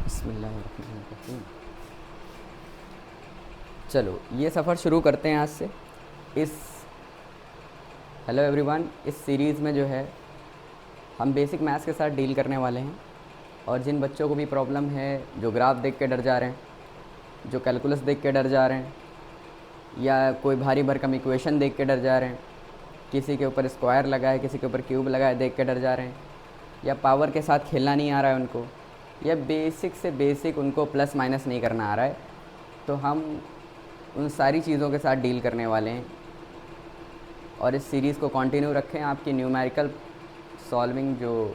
बिस्मिल्लाहिर्रहमानिर्रहीम। चलो ये सफ़र शुरू करते हैं आज से। इस हेलो एवरीवन, इस सीरीज़ में जो है हम बेसिक मैथ्स के साथ डील करने वाले हैं। और जिन बच्चों को भी प्रॉब्लम है, जो ग्राफ देख के डर जा रहे हैं, जो कैलकुलस देख के डर जा रहे हैं, या कोई भारी भरकम इक्वेशन देख के डर जा रहे हैं, किसी के ऊपर स्क्वायर लगा है, किसी के ऊपर क्यूब लगा है देख के डर जा रहे हैं, या पावर के साथ खेलना नहीं आ रहा है उनको, या बेसिक से बेसिक उनको प्लस माइनस नहीं करना आ रहा है, तो हम उन सारी चीज़ों के साथ डील करने वाले हैं। और इस सीरीज़ को कंटिन्यू रखें। आपकी न्यूमेरिकल सॉल्विंग जो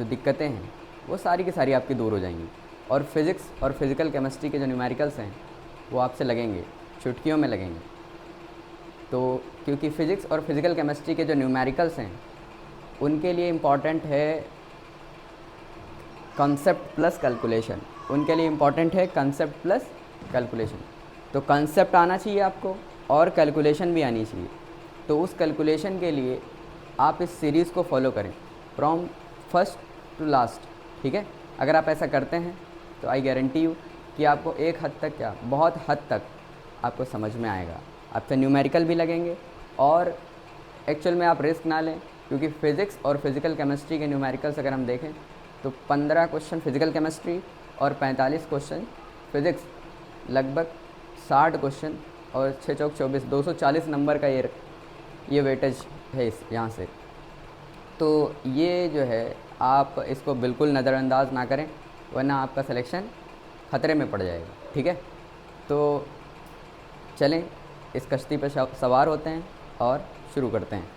दिक्कतें हैं वो सारी की सारी आपकी दूर हो जाएंगी। और फिज़िक्स और फिज़िकल केमिस्ट्री के जो न्यूमेरिकल्स हैं वो आपसे लगेंगे, चुटकियों में लगेंगे। तो क्योंकि फ़िज़िक्स और फिज़िकल केमिस्ट्री के जो न्यूमेरिकल्स हैं उनके लिए इम्पॉर्टेंट है कंसेप्ट प्लस कैलकुलेशन, उनके लिए इम्पॉर्टेंट है कंसेप्ट प्लस कैलकुलेशन। तो कंसेप्ट आना चाहिए आपको और कैलकुलेशन भी आनी चाहिए। तो उस कैलकुलेशन के लिए आप इस सीरीज़ को फॉलो करें फ्रॉम फर्स्ट टू लास्ट, ठीक है। अगर आप ऐसा करते हैं तो आई गारंटी यू कि आपको एक हद तक, क्या बहुत हद तक आपको समझ में आएगा। आपसे न्यूमेरिकल भी लगेंगे और एक्चुअल में आप रिस्क ना लें, क्योंकि फ़िज़िक्स और फिज़िकल केमिस्ट्री के न्यूमेरिकल्स अगर हम देखें तो 15 क्वेश्चन फिज़िकल केमिस्ट्री और 45 क्वेश्चन फ़िज़िक्स, लगभग 60 क्वेश्चन और 6 चौक 24, 240 नंबर का ये वेटेज है इस यहाँ से। तो ये जो है आप इसको बिल्कुल नज़रअंदाज ना करें, वरना आपका सिलेक्शन ख़तरे में पड़ जाएगा, ठीक है। तो चलें इस कश्ती पर सवार होते हैं और शुरू करते हैं।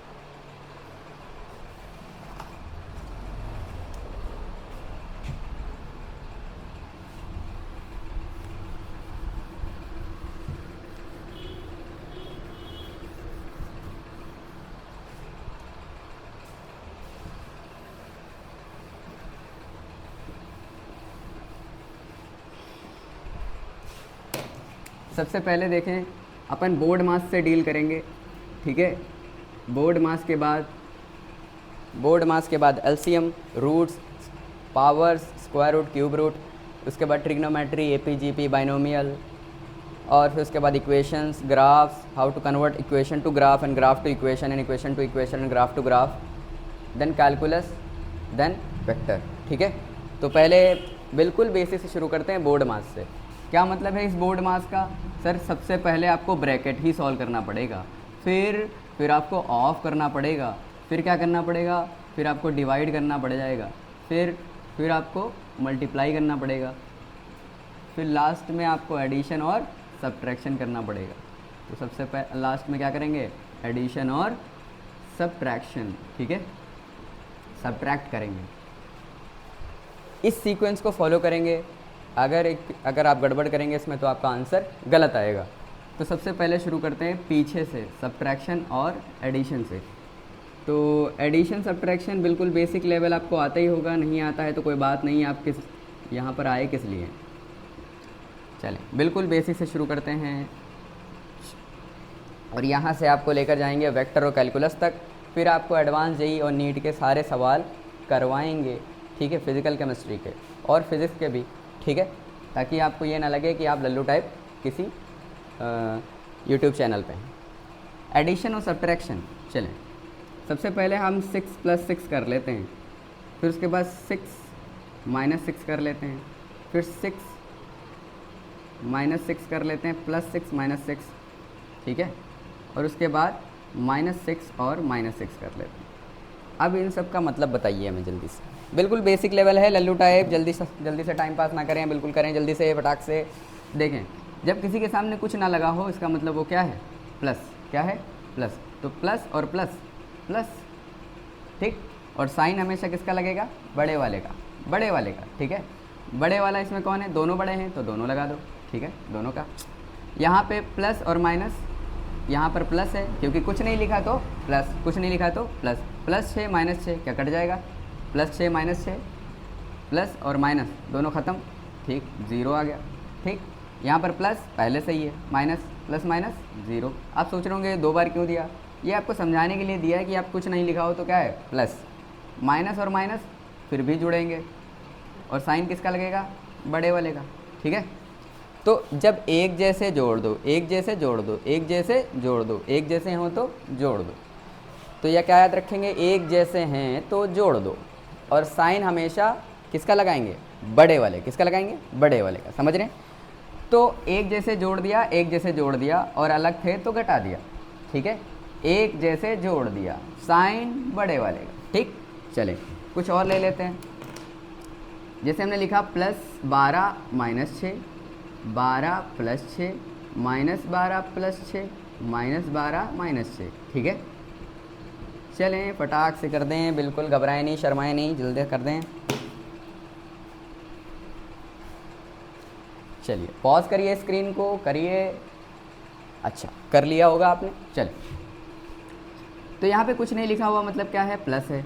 सबसे पहले देखें, अपन बोर्ड मास से डील करेंगे, ठीक है। बोर्ड मास के बाद LCM, roots, powers, square root, cube root, उसके बाद ट्रिग्नोमेट्री, एपीजीपी, बाइनोमियल, और फिर उसके बाद equations, graphs, how to convert equation to graph and graph to equation and equation to equation and graph to graph, then calculus, then vector, ठीक है। तो पहले बिल्कुल बेसिक से शुरू करते हैं बोर्ड मास से। क्या मतलब है इस बोर्ड मास का? सर सबसे पहले आपको ब्रैकेट ही सॉल्व करना पड़ेगा, फिर आपको ऑफ करना पड़ेगा, फिर क्या करना पड़ेगा, फिर आपको डिवाइड करना पड़ जाएगा, फिर आपको मल्टीप्लाई करना पड़ेगा, फिर लास्ट में आपको एडिशन और सब्ट्रैक्शन करना पड़ेगा। तो सबसे लास्ट में क्या करेंगे? एडिशन और सब्ट्रैक्शन, ठीक है, सब्ट्रैक्ट करेंगे। इस सीक्वेंस को फॉलो करेंगे। अगर आप गड़बड़ करेंगे इसमें तो आपका आंसर गलत आएगा। तो सबसे पहले शुरू करते हैं पीछे से, सब्ट्रैक्शन और एडिशन से। तो एडिशन सब्ट्रैक्शन बिल्कुल बेसिक लेवल आपको आता ही होगा, नहीं आता है तो कोई बात नहीं, आप यहाँ पर आए किस लिए। चलें बिल्कुल बेसिक से शुरू करते हैं और यहाँ से आपको लेकर जाएंगे वेक्टर और कैलकुलस तक। फिर आपको एडवांस जेईई और नीट के सारे सवाल करवाएंगे, ठीक है, फिज़िकल केमिस्ट्री के और फिज़िक्स के भी, ठीक है, ताकि आपको ये ना लगे कि आप लल्लू टाइप किसी यूट्यूब चैनल पे हैं। एडिशन और सब्ट्रैक्शन, चलें सबसे पहले हम 6 + 6 कर लेते हैं, फिर उसके बाद 6 - 6 कर लेते हैं, फिर 6 - 6 कर लेते हैं, +6 - 6, ठीक है, और उसके बाद -6 और -6 कर लेते हैं। अब इन सब का मतलब बताइए हमें जल्दी से। बिल्कुल बेसिक लेवल है, लल्लू टाइप, जल्दी से टाइम पास ना करें, बिल्कुल करें जल्दी से, फटाक से। देखें, जब किसी के सामने कुछ ना लगा हो इसका मतलब वो क्या है? प्लस। क्या है? प्लस। तो प्लस और प्लस प्लस, ठीक। और साइन हमेशा किसका लगेगा? बड़े वाले का, ठीक है। बड़े वाला इसमें कौन है? दोनों बड़े हैं तो दोनों लगा दो, ठीक है, दोनों का। यहाँ पे प्लस और माइनस, यहाँ पर प्लस है क्योंकि कुछ नहीं लिखा तो प्लस, कुछ नहीं लिखा तो प्लस। +6 - 6 क्या कट जाएगा? +6 - 6, प्लस और माइनस दोनों ख़त्म, ठीक, 0 आ गया, ठीक। यहाँ पर प्लस पहले से ही है, माइनस, प्लस माइनस 0। आप सोच रहे होंगे 2 बार क्यों दिया? ये आपको समझाने के लिए दिया है कि आप कुछ नहीं लिखा हो तो क्या है? प्लस, माइनस और माइनस फिर भी जुड़ेंगे, और साइन किसका लगेगा, बड़े वाले का। ठीक है, तो जब एक जैसे जोड़ दो, एक जैसे जोड़ दो, एक जैसे जोड़ दो, एक जैसे हो तो जोड़ दो, तो यह क्या याद रखेंगे, एक जैसे हैं तो जोड़ दो, और साइन हमेशा किसका लगाएंगे, बड़े वाले। किसका लगाएंगे, बड़े वाले का। समझ रहे हैं? तो एक जैसे जोड़ दिया, एक जैसे जोड़ दिया, और अलग थे तो घटा दिया। ठीक है, एक जैसे जोड़ दिया, साइन बड़े वाले का। ठीक, चले कुछ और ले लेते हैं। जैसे हमने लिखा +12 -6, 12 + 6, -12 + 6, -12 -6। ठीक है, चलें फटाक से कर दें, बिल्कुल घबराएं नहीं, शर्माएं नहीं, जल्दी कर दें। चलिए पॉज करिए स्क्रीन को, करिए। अच्छा कर लिया होगा आपने। चलिए, तो यहाँ पे कुछ नहीं लिखा हुआ, मतलब क्या है, प्लस है।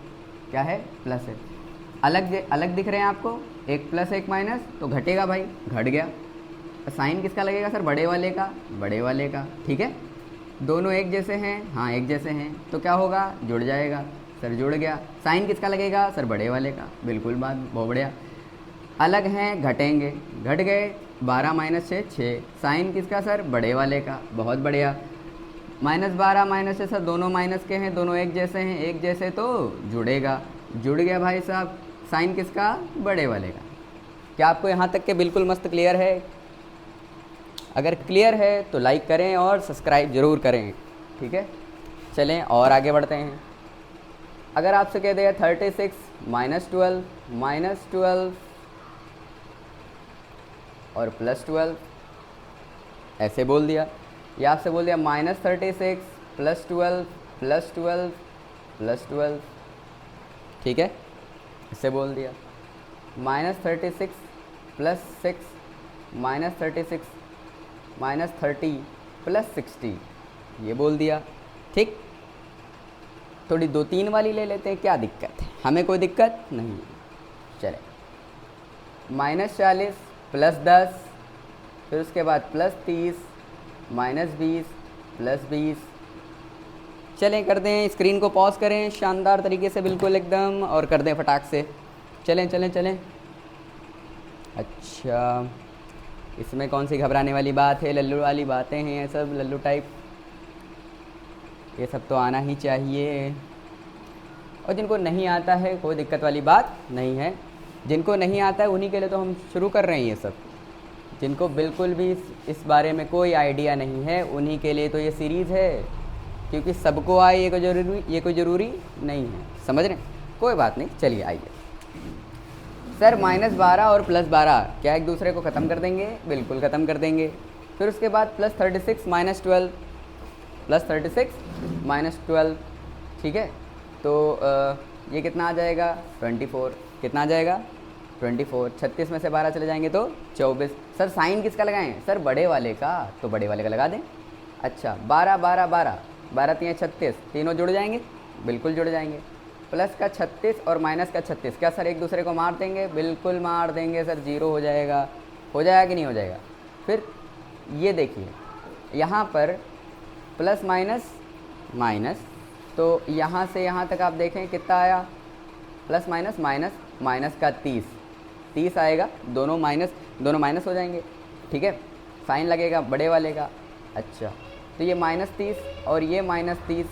क्या है, प्लस है। अलग अलग दिख रहे हैं आपको, एक प्लस एक माइनस, तो घटेगा भाई, घट गया। साइन किसका लगेगा सर, बड़े वाले का, बड़े वाले का। ठीक है, दोनों एक जैसे हैं, हाँ एक जैसे हैं, तो क्या होगा, जुड़ जाएगा सर, जुड़ गया। साइन किसका लगेगा सर, बड़े वाले का, बिल्कुल बात, बहुत बढ़िया। अलग हैं, घटेंगे, घट गए, 12 - 6 6, साइन किसका सर, बड़े वाले का, बहुत बढ़िया। -12 -6 सर, दोनों माइनस के हैं, दोनों एक जैसे हैं, एक जैसे तो जुड़ेगा, जुड़ गया भाई साहब, साइन किसका, बड़े वाले का। क्या आपको यहाँ तक के बिल्कुल मस्त क्लियर है? अगर क्लियर है तो लाइक करें और सब्सक्राइब ज़रूर करें। ठीक है, चलें और आगे बढ़ते हैं। अगर आपसे कह दिया 36 -12 -12 और +12, ऐसे बोल दिया, या आपसे बोल दिया -36 +12 +12 +12। ठीक है, इससे बोल दिया -36 + 6 -36 -30 + 60, ये बोल दिया। ठीक, थोड़ी 2-3 वाली ले लेते हैं, क्या दिक्कत है, हमें कोई दिक्कत नहीं है। चले, -40 + 10, फिर उसके बाद +30 -20 +20। चलें कर दें, स्क्रीन को पॉज करें शानदार तरीके से, बिल्कुल एकदम, और कर दें फटाक से। चलें चलें चलें। अच्छा, इसमें कौन सी घबराने वाली बात है, लल्लू वाली बातें हैं ये सब, लल्लू टाइप, ये सब तो आना ही चाहिए। और जिनको नहीं आता है कोई दिक्कत वाली बात नहीं है, जिनको नहीं आता है उन्हीं के लिए तो हम शुरू कर रहे हैं ये सब। जिनको बिल्कुल भी इस बारे में कोई आइडिया नहीं है उन्हीं के लिए तो ये सीरीज़ है, क्योंकि सबको आए ये कोई ज़रूरी नहीं है। समझ रहे हैं? कोई बात नहीं, चलिए आइए। सर -12 और +12 क्या एक दूसरे को ख़त्म कर देंगे? बिल्कुल ख़त्म कर देंगे। फिर उसके बाद +36 -12 +36 -12। ठीक है, तो ये कितना आ जाएगा, 24। कितना आ जाएगा, 24। 36 में से 12 चले जाएंगे तो 24। सर साइन किसका लगाएं, सर बड़े वाले का, तो बड़े वाले का लगा दें। अच्छा, 12 12 12 12 3 36, तीनों जुड़ जाएंगे, बिल्कुल जुड़ जाएंगे। प्लस का 36 और माइनस का 36, क्या सर एक दूसरे को मार देंगे? बिल्कुल मार देंगे सर, जीरो हो जाएगा। हो जाएगा कि नहीं हो जाएगा? फिर ये देखिए, यहाँ पर प्लस माइनस माइनस, तो यहाँ से यहाँ तक आप देखें कितना आया, प्लस माइनस माइनस, माइनस का 30 आएगा, दोनों माइनस हो जाएंगे। ठीक है, साइन लगेगा बड़े वाले का। अच्छा, तो ये -30 और ये -30,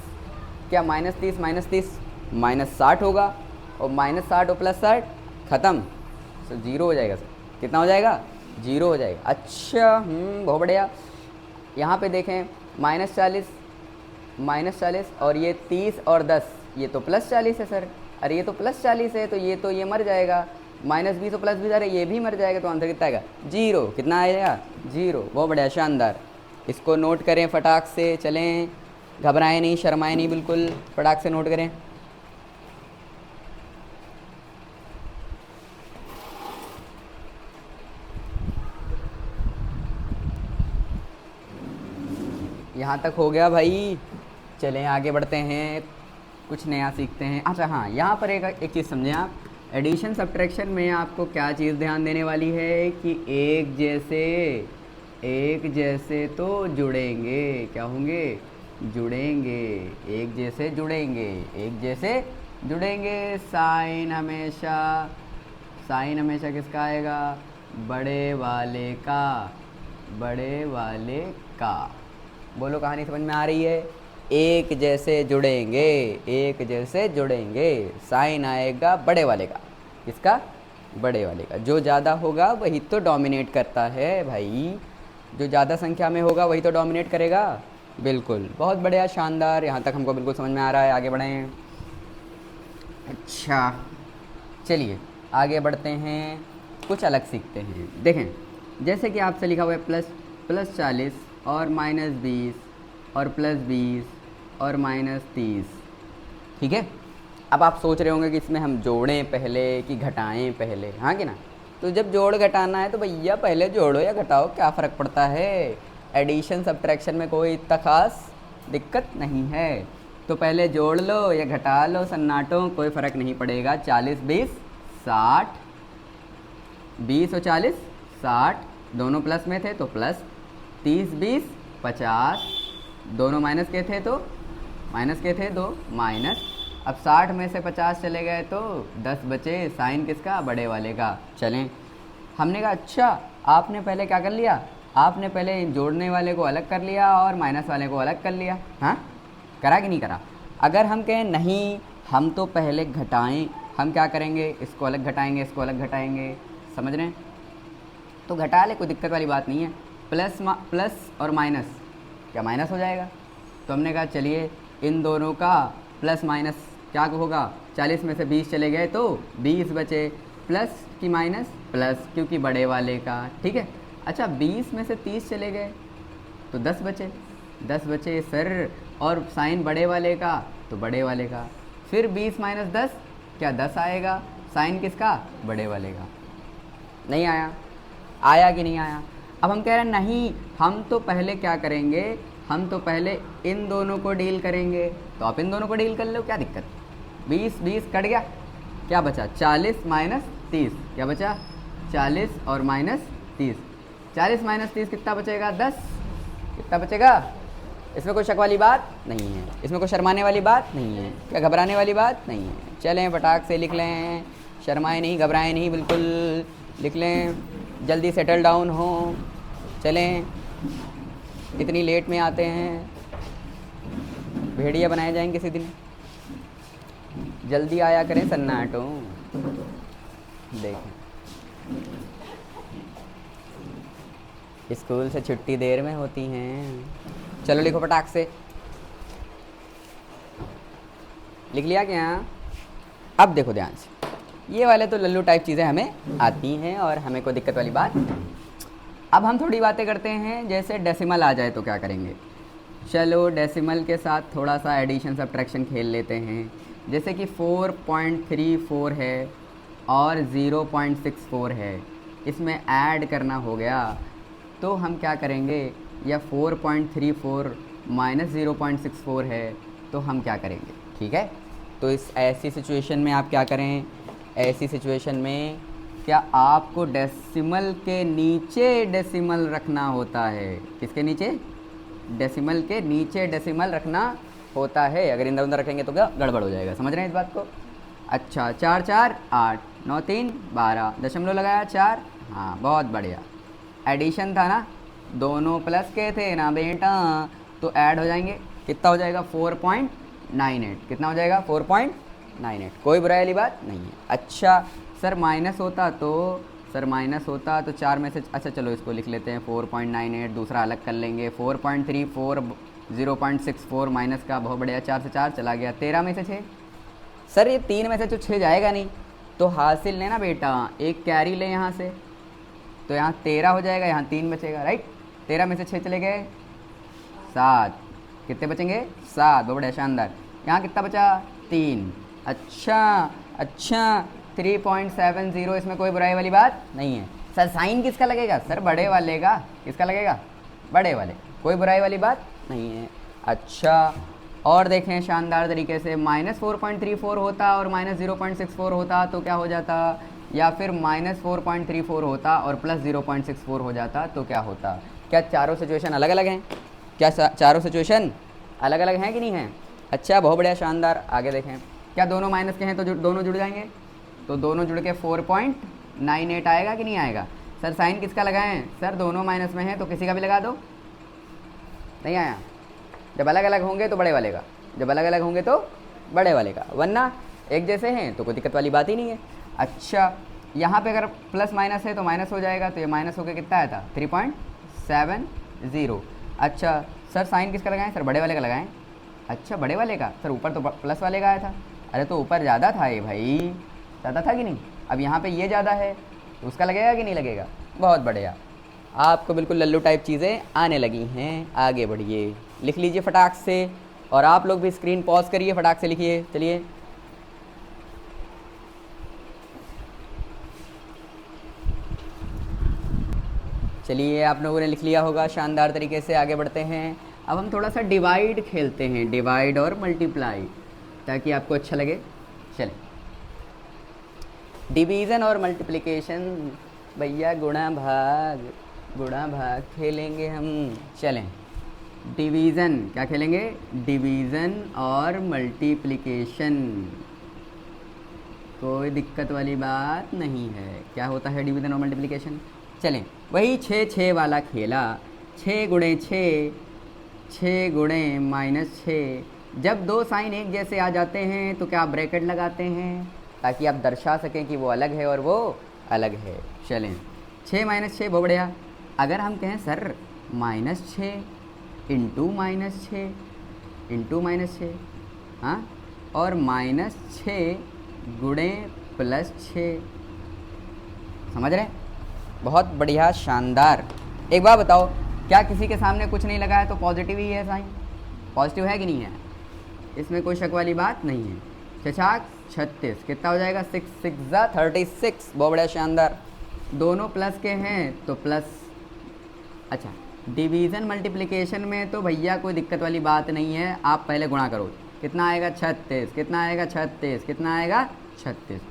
क्या -30 -60 होगा, और -60 और +60 ख़त्म, तो जीरो हो जाएगा सर। कितना हो जाएगा? जीरो हो जाएगा। अच्छा, बहुत बढ़िया। यहाँ पे देखें -40 और ये 30 और 10, ये तो +40 है सर। अरे ये तो +40 है, तो ये मर जाएगा। -20 और +20, अरे ये भी मर जाएगा, तो आंसर कितना आएगा? जीरो। कितना आएगा? जीरो। बहुत बढ़िया, शानदार। इसको नोट करें फटाक से, चलें, घबराएं नहीं, शर्माएं नहीं, बिल्कुल फटाक से नोट करें। यहाँ तक हो गया भाई, चलें आगे बढ़ते हैं, कुछ नया सीखते हैं। अच्छा हाँ, यहाँ पर एक चीज़ समझें आप, एडिशन सब्ट्रैक्शन में आपको क्या चीज़ ध्यान देने वाली है कि एक जैसे तो जुड़ेंगे, क्या होंगे? जुड़ेंगे, एक जैसे जुड़ेंगे, एक जैसे जुड़ेंगे। साइन साइन हमेशा किसका आएगा? बड़े वाले का, बड़े वाले का। बोलो कहानी समझ में आ रही है? एक जैसे जुड़ेंगे, एक जैसे जुड़ेंगे, साइन आएगा बड़े वाले का। किसका? बड़े वाले का। जो ज़्यादा होगा वही तो डोमिनेट करता है भाई, जो ज़्यादा संख्या में होगा वही तो डोमिनेट करेगा। बिल्कुल, बहुत बढ़िया, शानदार, यहाँ तक हमको बिल्कुल समझ में आ रहा है। आगे बढ़ें। अच्छा चलिए आगे बढ़ते हैं, कुछ अलग सीखते हैं। देखें, जैसे कि आपसे लिखा हुआ है +40 और -20 और +20 और -30, ठीक है। अब आप सोच रहे होंगे कि इसमें हम जोड़ें पहले कि घटाएं पहले, हाँ कि ना? तो जब जोड़ घटाना है तो भैया पहले जोड़ो या घटाओ, क्या फ़र्क पड़ता है? एडिशन सब्ट्रैक्शन में कोई इतना खास दिक्कत नहीं है। तो पहले जोड़ लो या घटा लो सन्नाटो, कोई फ़र्क नहीं पड़ेगा। 40 20 60, 20 और 40 60, दोनों प्लस में थे तो प्लस, 30 20 50, दोनों माइनस के थे तो माइनस के थे तो माइनस। अब 60 में से 50 चले गए तो 10 बचे, साइन किसका? बड़े वाले का। चलें, हमने कहा अच्छा आपने पहले क्या कर लिया? आपने पहले जोड़ने वाले को अलग कर लिया और माइनस वाले को अलग कर लिया, हाँ? करा कि नहीं करा? अगर हम कहें नहीं हम तो पहले घटाएं, हम क्या करेंगे? इसको अलग घटाएंगे, इसको अलग घटाएंगे, समझ रहे हैं? तो घटा ले, कोई दिक्कत वाली बात नहीं है। प्लस और माइनस, क्या माइनस हो जाएगा? तो हमने कहा चलिए इन दोनों का प्लस माइनस क्या होगा? 40 में से 20 चले गए तो 20 बचे, प्लस की माइनस प्लस, क्योंकि बड़े वाले का, ठीक है। अच्छा 20 में से 30 चले गए तो 10 बचे, 10 बचे सर, और साइन बड़े वाले का तो बड़े वाले का। फिर 20 - 10 क्या 10 आएगा? साइन किसका? बड़े वाले का। नहीं आया? आया कि नहीं आया? अब हम कह रहे हैं नहीं हम तो पहले क्या करेंगे? हम तो पहले इन दोनों को डील करेंगे। तो आप इन दोनों को डील कर लो, क्या दिक्कत? 20 20 कट गया, क्या बचा? 40 - 30, क्या बचा? 40 और -30, 40 - 30 कितना बचेगा? 10। कितना बचेगा? इसमें कोई शक वाली बात नहीं है, इसमें कोई शर्माने वाली बात नहीं है, क्या घबराने वाली बात नहीं है। चलें फटाक से लिख लें, शर्माएं नहीं, घबराएं नहीं, बिल्कुल लिख लें, जल्दी सेटल डाउन हो। चलें, इतनी लेट में आते हैं, भेड़िया बनाए जाएंगे किसी दिन, जल्दी आया करें सन्नाटो। देखें स्कूल से छुट्टी देर में होती हैं। चलो लिखो फटाक से, लिख लिया क्या? अब देखो ध्यान से, ये वाले तो लल्लू टाइप चीज़ें हमें आती हैं और हमें कोई दिक्कत वाली बात नहीं। अब हम थोड़ी बातें करते हैं, जैसे डेसिमल आ जाए तो क्या करेंगे। चलो डेसिमल के साथ थोड़ा सा एडिशन सब्ट्रैक्शन खेल लेते हैं। जैसे कि 4.34 है और 0.64 है, इसमें ऐड करना हो गया तो हम क्या करेंगे? या 4.34 - 0.64 है तो हम क्या करेंगे? ठीक है, तो इस ऐसी सिचुएशन में आप क्या करें? ऐसी सिचुएशन में क्या आपको डेसिमल के नीचे डेसिमल रखना होता है? किसके नीचे? डेसिमल के नीचे डेसिमल रखना होता है। अगर इधर उधर रखेंगे तो क्या गड़बड़ हो जाएगा, समझ रहे हैं इस बात को? अच्छा 4 4 8 9 3 12, दशमलव लगाया 4, हाँ बहुत बढ़िया। एडिशन था ना, दोनों प्लस के थे ना बेटा, तो ऐड हो जाएंगे, कितना हो जाएगा? 4.98। कितना हो जाएगा? 4.98, कोई बुराई वाली बात नहीं है। अच्छा सर माइनस होता तो, सर माइनस होता तो 4 में से, अच्छा चलो इसको लिख लेते हैं 4.98, दूसरा अलग कर लेंगे। 4.34 0.64 माइनस का, बहुत बढ़िया, 4 से 4 चला गया। 13 में से 6, सर ये 3 में से तो 6 जाएगा नहीं, तो हासिल लेना बेटा, एक कैरी ले यहाँ से, तो यहाँ 13 हो जाएगा, यहाँ 3 बचेगा, राइट। 13 में से 6 चले गए 7, कितने बचेंगे? 7, बहुत बढ़िया, शानदार। यहाँ कितना बचा? 3। अच्छा 3.70, इसमें कोई बुराई वाली बात नहीं है। सर साइन किसका लगेगा? सर बड़े वाले का। किसका लगेगा? बड़े वाले, कोई बुराई वाली बात नहीं है। अच्छा और देखें शानदार तरीके से, -4.34 होता और -0.64 होता तो क्या हो जाता? या फिर -4.34 होता और +0.64 हो जाता तो क्या होता? क्या चारों सिचुएशन अलग अलग हैं? क्या चारों सिचुएशन अलग अलग हैं कि नहीं हैं? अच्छा बहुत बढ़िया, शानदार। आगे देखें, क्या दोनों माइनस के हैं तो दोनों जुड़ जाएंगे? तो दोनों जुड़ के 98 आएगा कि नहीं आएगा? सर साइन किसका लगाएं? सर दोनों माइनस में है तो किसी का भी लगा दो। नहीं आया? जब अलग अलग होंगे तो बड़े वाले का, जब अलग अलग होंगे तो बड़े वाले का, वरना एक जैसे हैं तो कोई दिक्कत वाली बात ही नहीं है। अच्छा, यहाँ पे अगर प्लस माइनस है तो माइनस हो जाएगा, तो ये माइनस होकर कितना आया था? 3.70। अच्छा सर साइन किसका लगाएं? सर बड़े वाले का लगाएं। अच्छा बड़े वाले का? सर ऊपर तो प्लस वाले का आया था। अरे तो ऊपर ज़्यादा था ये भाई, ज़्यादा था कि नहीं? अब यहाँ पे ये ज़्यादा है तो उसका लगेगा कि नहीं लगेगा? बहुत बढ़िया, आपको बिल्कुल लल्लू टाइप चीज़ें आने लगी हैं। आगे बढ़िए, लिख लीजिए फटाक से, और आप लोग भी स्क्रीन पॉज करिए, फटाक से लिखिए। चलिए चलिए, आप लोगों ने लिख लिया होगा शानदार तरीके से। आगे बढ़ते हैं, अब हम थोड़ा सा डिवाइड खेलते हैं, डिवाइड और मल्टीप्लाई, ताकि आपको अच्छा लगे। चलें, डिवीज़न और मल्टीप्लिकेशन भैया, गुणा भाग खेलेंगे हम। चलें, डिवीज़न क्या खेलेंगे? डिवीज़न और मल्टीप्लिकेशन, कोई दिक्कत वाली बात नहीं है। क्या होता है डिवीज़न और मल्टीप्लिकेशन? चलें, वही 6 वाला खेला। 6 गुणे 6, 6 गुणे -6। जब दो साइन एक जैसे आ जाते हैं तो क्या आप ब्रैकेट लगाते हैं, ताकि आप दर्शा सकें कि वो अलग है और वो अलग है। चलें, 6 -6 बहुत बढ़िया। अगर हम कहें सर -6 इंटू -6 हाँ, और -6 गुणे +6, समझ रहे? बहुत बढ़िया, शानदार। एक बात बताओ, क्या किसी के सामने कुछ नहीं लगा है तो पॉजिटिव ही है साइन? पॉजिटिव है कि नहीं है? इसमें कोई शक वाली बात नहीं है। चचाक 36 कितना हो जाएगा? 6 6 36। बहुत बढ़िया, शानदार। दोनों प्लस के हैं तो प्लस। अच्छा, डिवीज़न मल्टीप्लिकेशन में तो भैया कोई दिक्कत वाली बात नहीं है, आप पहले गुणा करो। कितना आएगा? 36। कितना आएगा? 36। कितना आएगा? 36।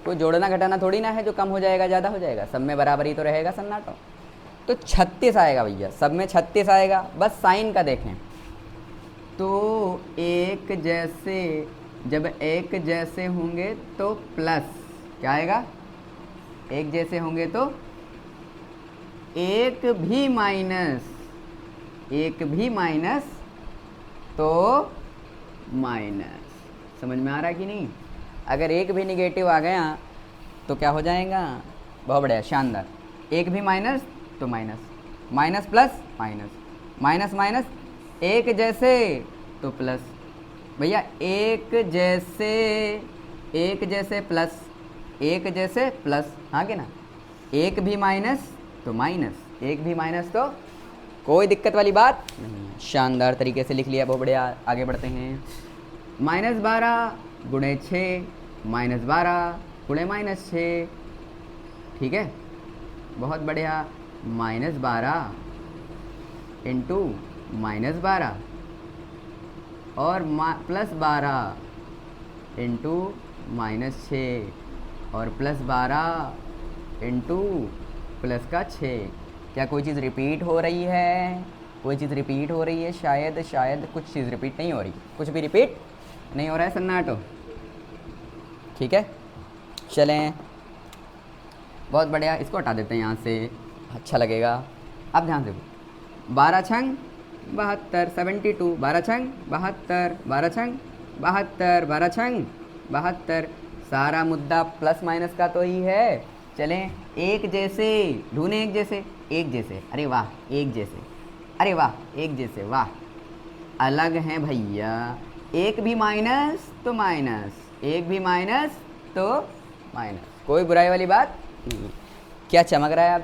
कोई जोड़ना घटाना थोड़ी ना है जो कम हो जाएगा ज़्यादा हो जाएगा, सब में बराबर ही तो रहेगा सन्नाटो। तो 36 आएगा भैया, सब में 36 आएगा। बस साइन का देखें तो एक जैसे, जब एक जैसे होंगे तो प्लस क्या आएगा? एक जैसे होंगे तो एक भी माइनस तो माइनस। समझ में आ रहा है कि नहीं? अगर एक भी निगेटिव आ गया तो क्या हो जाएगा? बहुत बढ़िया, शानदार। एक भी माइनस तो minus, minus plus minus, minus minus एक जैसे तो प्लस। भैया एक जैसे प्लस, एक जैसे प्लस, हाँ कि ना? एक भी माइनस तो माइनस, एक भी माइनस तो कोई दिक्कत वाली बात नहीं है। शानदार तरीके से लिख लिया, बहुत बढ़िया। आगे बढ़ते हैं, -12 गुणे 6, -12 गुणे -6, ठीक है, बहुत बढ़िया। -12 इंटू -12 और +12 इंटू -6 और +12 इंटू प्लस का 6। क्या कोई चीज़ रिपीट हो रही है? कोई चीज़ रिपीट हो रही है? शायद कुछ चीज़ रिपीट नहीं हो रही, कुछ भी रिपीट नहीं हो रहा है सन्नाटो, ठीक है। चलें, बहुत बढ़िया, इसको हटा देते हैं यहाँ से, अच्छा लगेगा। अब ध्यान से, 12 छंग 72, 72, 12 छंग 72, 12 छंग 72, 12 छंग 72। सारा मुद्दा प्लस माइनस का तो ही है। चलें, एक जैसे ढूंढें, एक जैसे, अरे वाह, एक जैसे, अरे वाह, एक जैसे, वाह, अलग हैं भैया। एक भी माइनस तो माइनस, एक भी माइनस तो माइनस, कोई बुराई वाली बात नहीं। क्या चमक रहा है अब?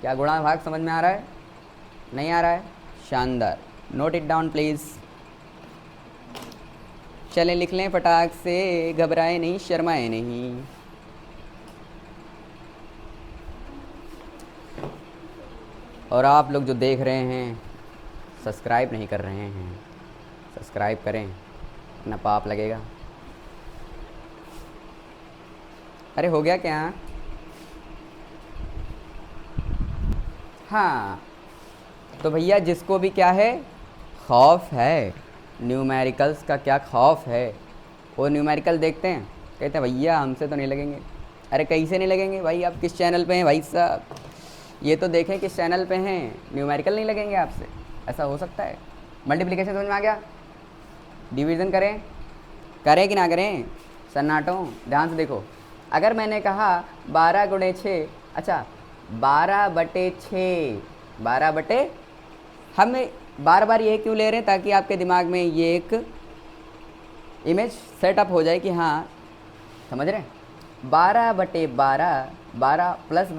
क्या गुणा भाग समझ में आ रहा है? नहीं आ रहा है? शानदार, नोट इट डाउन प्लीज़। चलें, लिख लें फटाक से, घबराए नहीं, शर्माए नहीं। और आप लोग जो देख रहे हैं, सब्सक्राइब नहीं कर रहे हैं, सब्सक्राइब करें, ना पाप लगेगा। अरे हो गया क्या? हाँ, तो भैया जिसको भी क्या है, खौफ है, न्यूमेरिकल्स का क्या खौफ है, वो न्यूमेरिकल देखते हैं, कहते हैं भैया हमसे तो नहीं लगेंगे। अरे कैसे नहीं लगेंगे भाई, आप किस चैनल पे हैं भाई साहब, ये तो देखें किस चैनल पे हैं, न्यूमेरिकल नहीं लगेंगे आपसे, ऐसा हो सकता है। मल्टीप्लिकेशन समझ में आ गया, डिवीज़न करें करें कि ना करें, सन्नाटों ध्यान से देखो। अगर मैंने कहा 12 गुणे 6, अच्छा 12/6, 12 हम बार बार ये क्यों ले रहे हैं, ताकि आपके दिमाग में ये एक इमेज सेटअप हो जाए कि हाँ समझ रहे हैं। 12/12, 12 +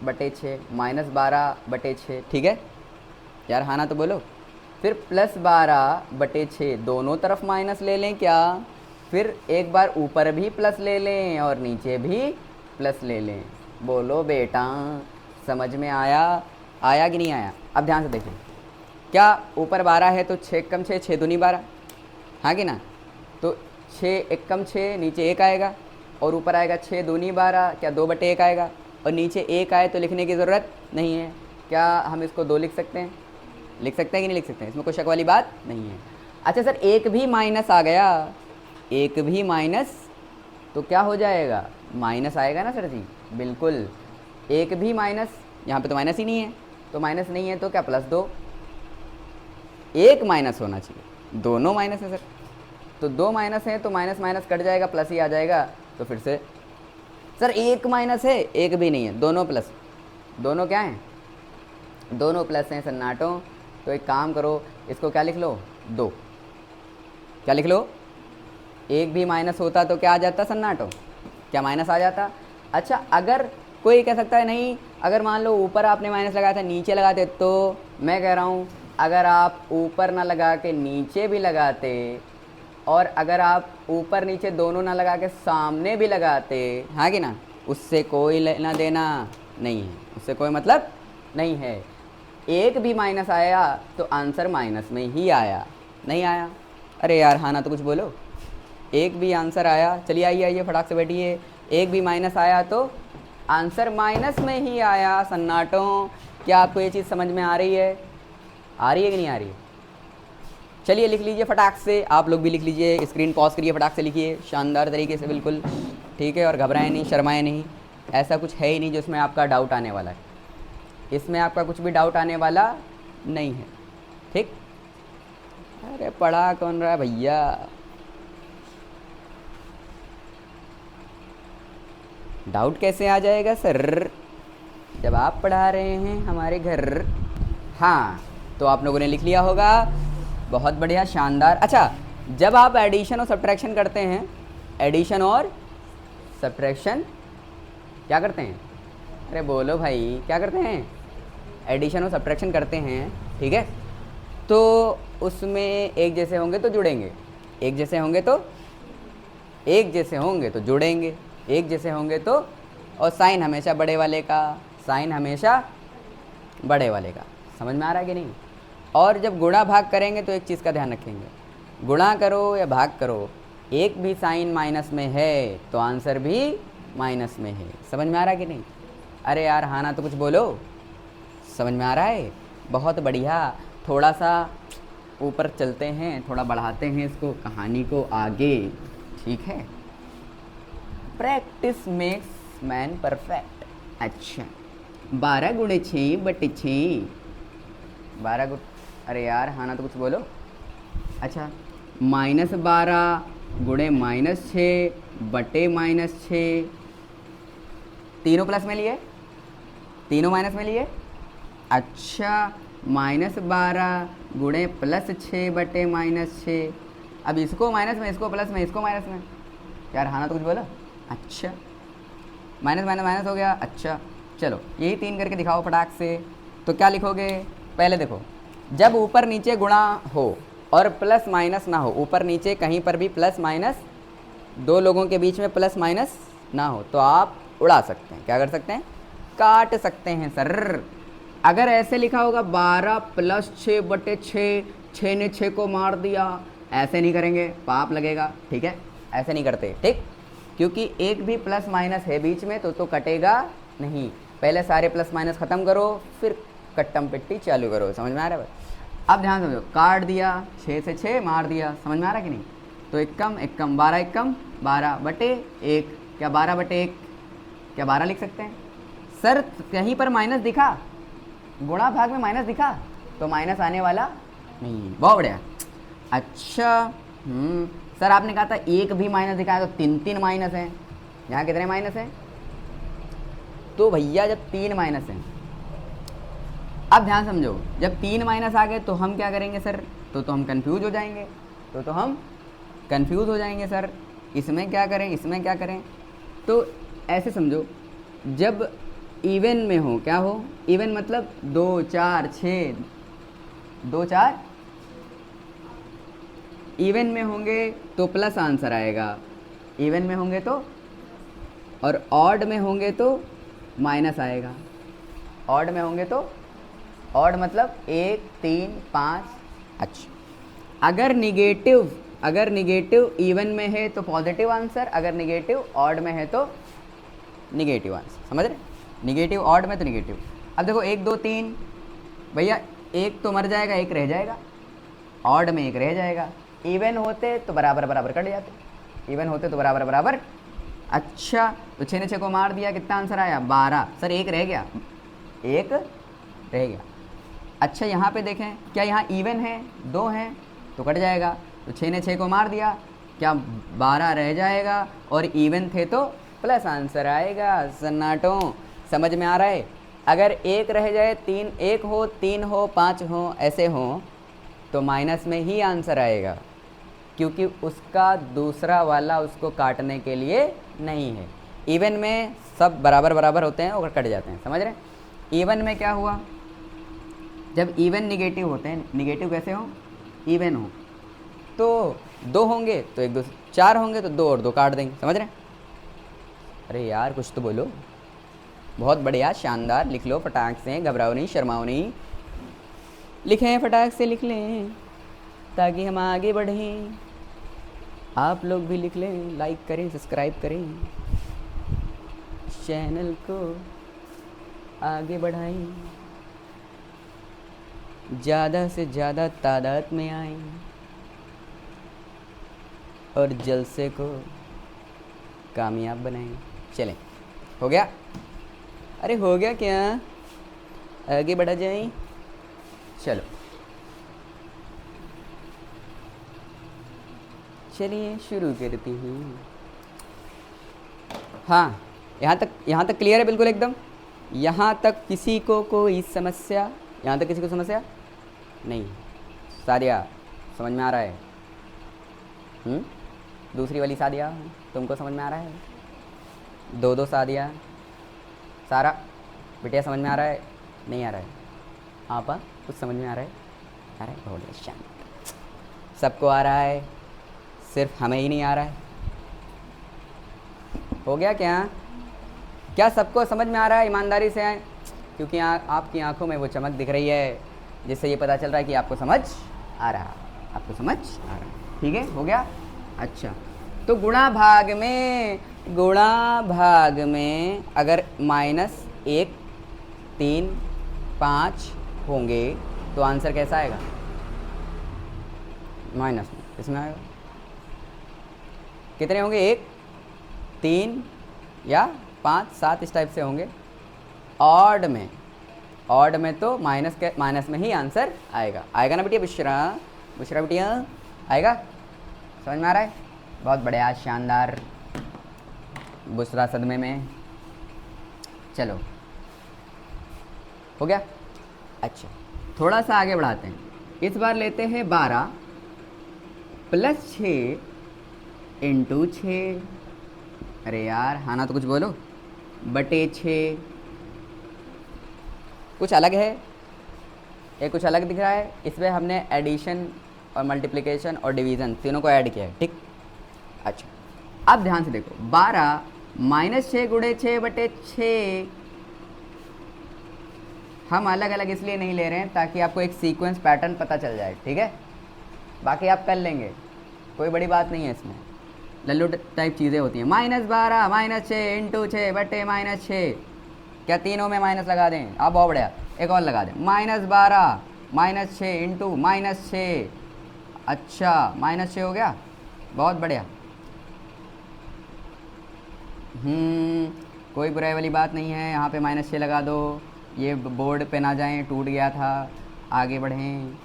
12/6 -12/6, ठीक है यार, हाँ ना तो बोलो। फिर +12/6, दोनों तरफ माइनस ले लें क्या, फिर एक बार ऊपर भी प्लस ले लें और नीचे भी प्लस ले लें। बोलो बेटा समझ में आया, आया कि नहीं आया। अब ध्यान से देखिए, क्या ऊपर 12 है तो 6 कम 6, 6 दूनी 12, हाँ कि ना, तो 6 1 कम 6, नीचे 1 आएगा और ऊपर आएगा 6 दूनी 12, क्या 2/1 आएगा, और नीचे 1 आए तो लिखने की ज़रूरत नहीं है। क्या हम इसको 2 लिख सकते हैं, लिख सकते हैं कि नहीं लिख सकते हैं, इसमें कोई शक वाली बात नहीं है। अच्छा सर एक भी माइनस आ गया, एक भी माइनस तो क्या हो जाएगा, माइनस आएगा ना सर जी, बिल्कुल। एक भी माइनस, यहाँ पे तो माइनस ही नहीं है, तो माइनस नहीं है तो क्या +2, एक माइनस होना चाहिए, दोनों माइनस है सर, तो 2 माइनस है तो माइनस माइनस कट जाएगा, प्लस ही आ जाएगा। तो फिर से सर एक माइनस है, एक भी नहीं है, दोनों प्लस, दोनों क्या हैं, दोनों प्लस हैं सन्नाटों। तो एक काम करो, इसको क्या लिख लो, 2, क्या लिख लो, एक भी माइनस होता तो क्या आ जाता सन्नाटो, क्या माइनस आ जाता। अच्छा अगर कोई कह सकता है नहीं, अगर मान लो ऊपर आपने माइनस लगाया था नीचे लगाते, तो मैं कह रहा हूँ अगर आप ऊपर ना लगा के नीचे भी लगाते, और अगर आप ऊपर नीचे दोनों ना लगा के सामने भी लगाते, हाँ कि ना, उससे कोई लेना देना नहीं है, उससे कोई मतलब नहीं है। एक भी माइनस आया तो आंसर माइनस में ही आया, नहीं आया, अरे यार हाँ ना तो कुछ बोलो। एक भी आंसर आया, चलिए आइए आइए फटाक से बैठिए, एक भी माइनस आया तो आंसर माइनस में ही आया सन्नाटों। क्या आपको ये चीज़ समझ में आ रही है, आ रही है कि नहीं आ रही है। चलिए लिख लीजिए फटाक से, आप लोग भी लिख लीजिए, स्क्रीन पॉज करिए, फटाक से लिखिए शानदार तरीके से, बिल्कुल ठीक है, और घबराएं नहीं, शर्माएं नहीं, ऐसा कुछ है ही नहीं जिसमें आपका डाउट आने वाला है, इसमें आपका कुछ भी डाउट आने वाला नहीं है, ठीक। अरे पढ़ा कौन रहा है भैया, डाउट कैसे आ जाएगा सर जब आप पढ़ा रहे हैं हमारे घर। हाँ तो आप लोगों ने लिख लिया होगा, बहुत बढ़िया शानदार। अच्छा जब आप एडिशन और सब्ट्रैक्शन करते हैं, एडिशन और सब्ट्रैक्शन क्या करते हैं, अरे बोलो भाई क्या करते हैं, एडिशन और सब्ट्रैक्शन करते हैं, ठीक है, तो उसमें एक जैसे होंगे तो जुड़ेंगे, एक जैसे होंगे तो, एक जैसे होंगे तो जुड़ेंगे, एक जैसे होंगे तो, और साइन हमेशा बड़े वाले का, साइन हमेशा बड़े वाले का, समझ में आ रहा है कि नहीं। और जब गुणा भाग करेंगे तो एक चीज़ का ध्यान रखेंगे, गुणा करो या भाग करो, एक भी साइन माइनस में है तो आंसर भी माइनस में है, समझ में आ रहा है कि नहीं। अरे यार हाँ ना तो कुछ बोलो, समझ में आ रहा है, बहुत बढ़िया। थोड़ा सा ऊपर चलते हैं, थोड़ा बढ़ाते हैं इसको, कहानी को आगे, ठीक है। Practice makes man perfect. अच्छा 12 गुणे 6/6, 12 गुण, अरे यार हाँ ना तो कुछ बोलो। अच्छा -12 गुणे -6 बटे -6, तीनों प्लस में लिए, तीनों माइनस में लिए। अच्छा -12 गुणे +6 बटे -6, अब इसको माइनस में, इसको प्लस में, इसको माइनस में, यार हाँ ना तो कुछ बोलो। अच्छा माइनस माइनस माइनस हो गया। अच्छा चलो यही 3 करके दिखाओ फटाक से, तो क्या लिखोगे, पहले देखो जब ऊपर नीचे गुणा हो और प्लस माइनस ना हो, ऊपर नीचे कहीं पर भी प्लस माइनस, दो लोगों के बीच में प्लस माइनस ना हो, तो आप उड़ा सकते हैं, क्या कर सकते हैं, काट सकते हैं सर। अगर ऐसे लिखा होगा 12 + 6/6, 6 ने 6 को मार दिया, ऐसे नहीं करेंगे, पाप लगेगा, ठीक है, ऐसे नहीं करते, ठीक, क्योंकि एक भी प्लस माइनस है बीच में तो कटेगा नहीं, पहले सारे प्लस माइनस ख़त्म करो फिर कट्टम पिट्टी चालू करो, समझ में आ रहा है। अब ध्यान समझो, काट दिया, 6 से 6 मार दिया, समझ में आ रहा है कि नहीं, तो एक कम 12 12 बटे 1, क्या 12/1, क्या 12 लिख सकते हैं? सर कहीं पर माइनस दिखा, गुणा भाग में माइनस दिखा, तो माइनस आने वाला नहीं। बहुत बढ़िया। अच्छा सर आपने कहा था एक भी माइनस दिखाया, तो 3 माइनस हैं। यहाँ कितने माइनस हैं? तो भैया जब 3 माइनस हैं, अब ध्यान समझो, जब 3 माइनस आ गए तो हम क्या करेंगे सर? तो हम कंफ्यूज हो जाएंगे। तो हम कंफ्यूज हो जाएंगे सर, इसमें क्या करें, इसमें क्या करें? तो ऐसे समझो, जब इवन में हो, क्या हो? इवन मतलब 2 4 6, 2 4 इवन में होंगे तो प्लस आंसर आएगा, इवन में होंगे तो, और ऑड में होंगे तो माइनस आएगा। ऑड में होंगे तो, ऑड मतलब 1 3 5। अच्छा, अगर निगेटिव इवन में है तो पॉजिटिव आंसर, अगर निगेटिव ऑड में है तो निगेटिव आंसर। समझ रहे? निगेटिव ऑड में तो निगेटिव। अब देखो 1 2 3, भैया एक तो मर जाएगा, एक रह जाएगा, ऑड में एक रह जाएगा। इवन होते तो बराबर बराबर कट जाते, इवन होते तो बराबर बराबर। अच्छा, तो 6 ने 6 को मार दिया, कितना आंसर आया? 12। सर एक रह गया, एक रह गया। अच्छा यहाँ पे देखें, क्या यहाँ इवन है? 2 हैं तो कट जाएगा, तो 6 ने 6 को मार दिया, क्या 12 रह जाएगा, और इवन थे तो प्लस आंसर आएगा। सन्नाटो, समझ में आ रहा है? अगर एक रह जाए, 3 1 हो, 3 हो, 5 हो, ऐसे हो, तो माइनस में ही आंसर आएगा, क्योंकि उसका दूसरा वाला उसको काटने के लिए नहीं है। इवन में सब बराबर बराबर होते हैं और कट जाते हैं। समझ रहे? इवन में क्या हुआ, जब इवन निगेटिव होते हैं, निगेटिव कैसे हो? इवन हो तो 2 होंगे तो 1 2, 4 होंगे तो 2 और 2 काट देंगे। समझ रहे? अरे यार कुछ तो बोलो। बहुत बढ़िया, शानदार, लिख लो फटाक से, घबराओ नहीं, शर्माओ नहीं, लिखें फटाक से, लिख लें ताकि हम आगे बढ़ें। आप लोग भी लिख लें, लाइक करें, सब्सक्राइब करें, चैनल को आगे बढ़ाएं, ज़्यादा से ज़्यादा तादाद में आएं और जलसे को कामयाब बनाएं। चलें, हो गया? अरे हो गया क्या? आगे बढ़ा जाएं। चलो चलिए शुरू करती हूँ। हाँ, यहाँ तक क्लियर है बिल्कुल एकदम? यहाँ तक किसी को कोई समस्या? यहाँ तक किसी को समस्या नहीं? सादिया समझ में आ रहा है? दूसरी वाली सादिया तुमको समझ में आ रहा है? 2 सादिया, सारा बिटिया समझ में आ रहा है? नहीं आ रहा है? आपा कुछ समझ में आ रहा है? आ रहा है? बहुत शांत, सबको आ रहा है, सिर्फ हमें ही नहीं आ रहा है। हो गया क्या? क्या सबको समझ में आ रहा है? ईमानदारी से आए, क्योंकि आपकी आंखों में वो चमक दिख रही है जिससे ये पता चल रहा है कि आपको समझ आ रहा है, आपको समझ आ रहा है। ठीक है, हो गया? अच्छा, तो गुणा भाग में अगर -1 3 5 होंगे तो आंसर कैसा आएगा? माइनस में। इसमें आएगा कितने होंगे? 1 3 या 5 7 इस टाइप से होंगे। ऑड में तो माइनस में ही आंसर आएगा ना बेटिया? बुशरा बेटिया, आएगा? समझ में आ रहा है? बहुत बढ़िया, शानदार, बुशरा सदमे में। चलो हो गया? अच्छा, थोड़ा सा आगे बढ़ाते हैं। इस बार लेते हैं 12 + 6 × 6। अरे यार हाँ ना, तो कुछ बोलो। बटे 6, कुछ अलग है, ये कुछ अलग दिख रहा है। इसमें हमने एडिशन और मल्टीप्लिकेशन और डिवीज़न तीनों को ऐड किया है। ठीक, अच्छा अब ध्यान से देखो, 12 - 6 × 6 बटे 6। हम अलग अलग इसलिए नहीं ले रहे हैं ताकि आपको एक सीक्वेंस पैटर्न पता चल जाए। ठीक है, बाकी आप कर लेंगे, कोई बड़ी बात नहीं है इसमें, लल्लू टाइप चीज़ें होती हैं। -12 - 6 × 6 बटे -6। क्या तीनों में माइनस लगा दें? आप बहुत बढ़िया, एक और लगा दें। -12 - 6 × -6। अच्छा, -6 हो गया, बहुत बढ़िया। कोई बुराई वाली बात नहीं है। यहाँ पे -6 लगा दो, ये बोर्ड पे ना जाएं, टूट गया था। आगे बढ़ें,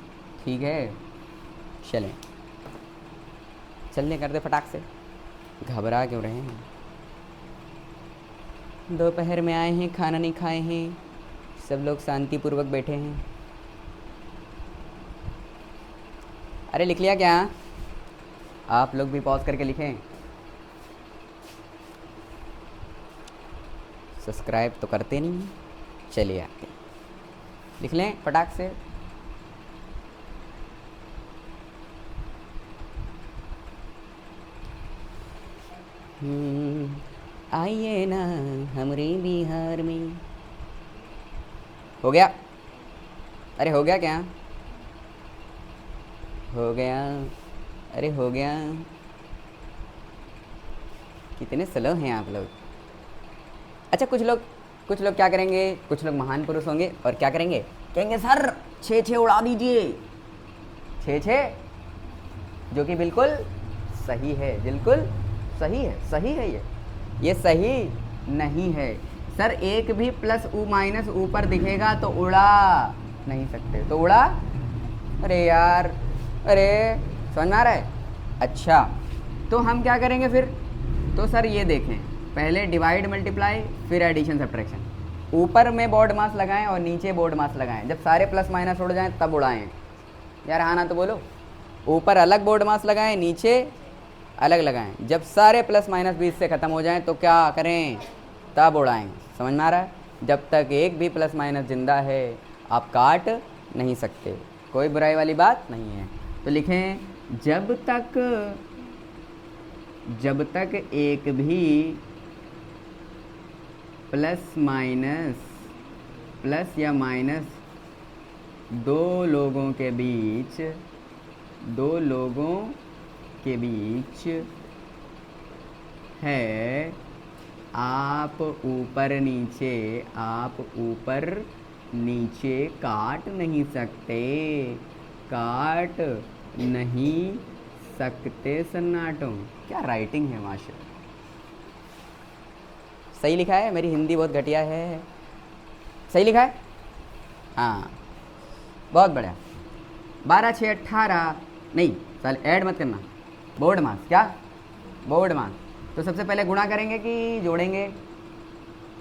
ठीक है, चलें, चलने कर दे फटाक से, घबरा क्यों रहे हैं। दोपहर में आए हैं, खाना नहीं खाए हैं, सब लोग शांतिपूर्वक बैठे हैं। अरे लिख लिया क्या? आप लोग भी पॉज करके लिखें। सब्सक्राइब तो करते नहीं, चलिए आते लिख लें फटाक से। आइए ना हमारे बिहार में। हो गया? अरे हो गया क्या? हो गया? अरे हो गया? कितने स्लो हैं आप लोग। अच्छा, कुछ लोग क्या करेंगे, कुछ लोग महान पुरुष होंगे और क्या करेंगे, कहेंगे सर 6 उड़ा दीजिए। 6, जो कि बिल्कुल सही है, बिल्कुल सही है। ये सही नहीं है सर। एक भी प्लस u माइनस ऊपर दिखेगा तो उड़ा नहीं सकते, तो उड़ा। अरे यार, अरे समझ में आ रहा है? अच्छा, तो हम क्या करेंगे फिर? तो सर ये देखें, पहले डिवाइड मल्टीप्लाई, फिर एडिशन सब्ट्रैक्शन। ऊपर में बोर्ड मास लगाएं और नीचे बोर्ड मास लगाएं। जब सारे प्लस माइनस उड़ जाएं तब उड़ाएं। यार हाँ ना तो बोलो। ऊपर अलग बोर्ड मास लगाएं, नीचे अलग लगाएं। जब सारे प्लस माइनस 20 से ख़त्म हो जाएं तो क्या करें? तब उड़ाएं। समझ में आ रहा है? जब तक एक भी प्लस माइनस जिंदा है आप काट नहीं सकते, कोई बुराई वाली बात नहीं है। तो लिखें, जब तक एक भी प्लस या माइनस दो लोगों के बीच है, आप ऊपर नीचे काट नहीं सकते सन्नाटों। क्या राइटिंग है माशा। सही लिखा है? मेरी हिंदी बहुत घटिया है। सही लिखा है? हाँ, बहुत बढ़िया। 12, 6, 18 नहीं, चल ऐड मत करना। बोर्ड मास, क्या बोर्ड मास? तो सबसे पहले गुणा करेंगे कि जोड़ेंगे?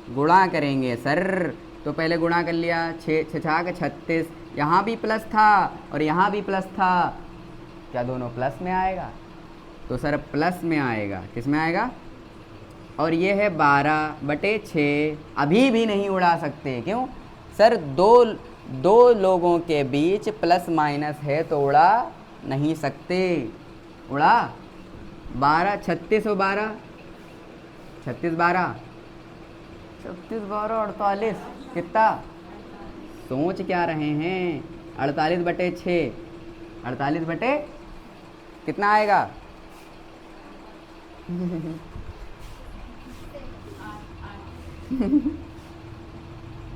गुणा करेंगे सर। तो पहले गुणा कर लिया, 6 6 36। यहाँ भी प्लस था और यहाँ भी प्लस था, क्या दोनों प्लस में आएगा? तो सर प्लस में आएगा। किस में आएगा? और ये है 12/6। अभी भी नहीं उड़ा सकते, क्यों सर? दो लोगों के बीच प्लस माइनस है तो उड़ा नहीं सकते। उड़ा 12, 36 और 12, 36 12, 48, कितना? सोच क्या रहे हैं? 48/6, 48 बटे कितना आएगा?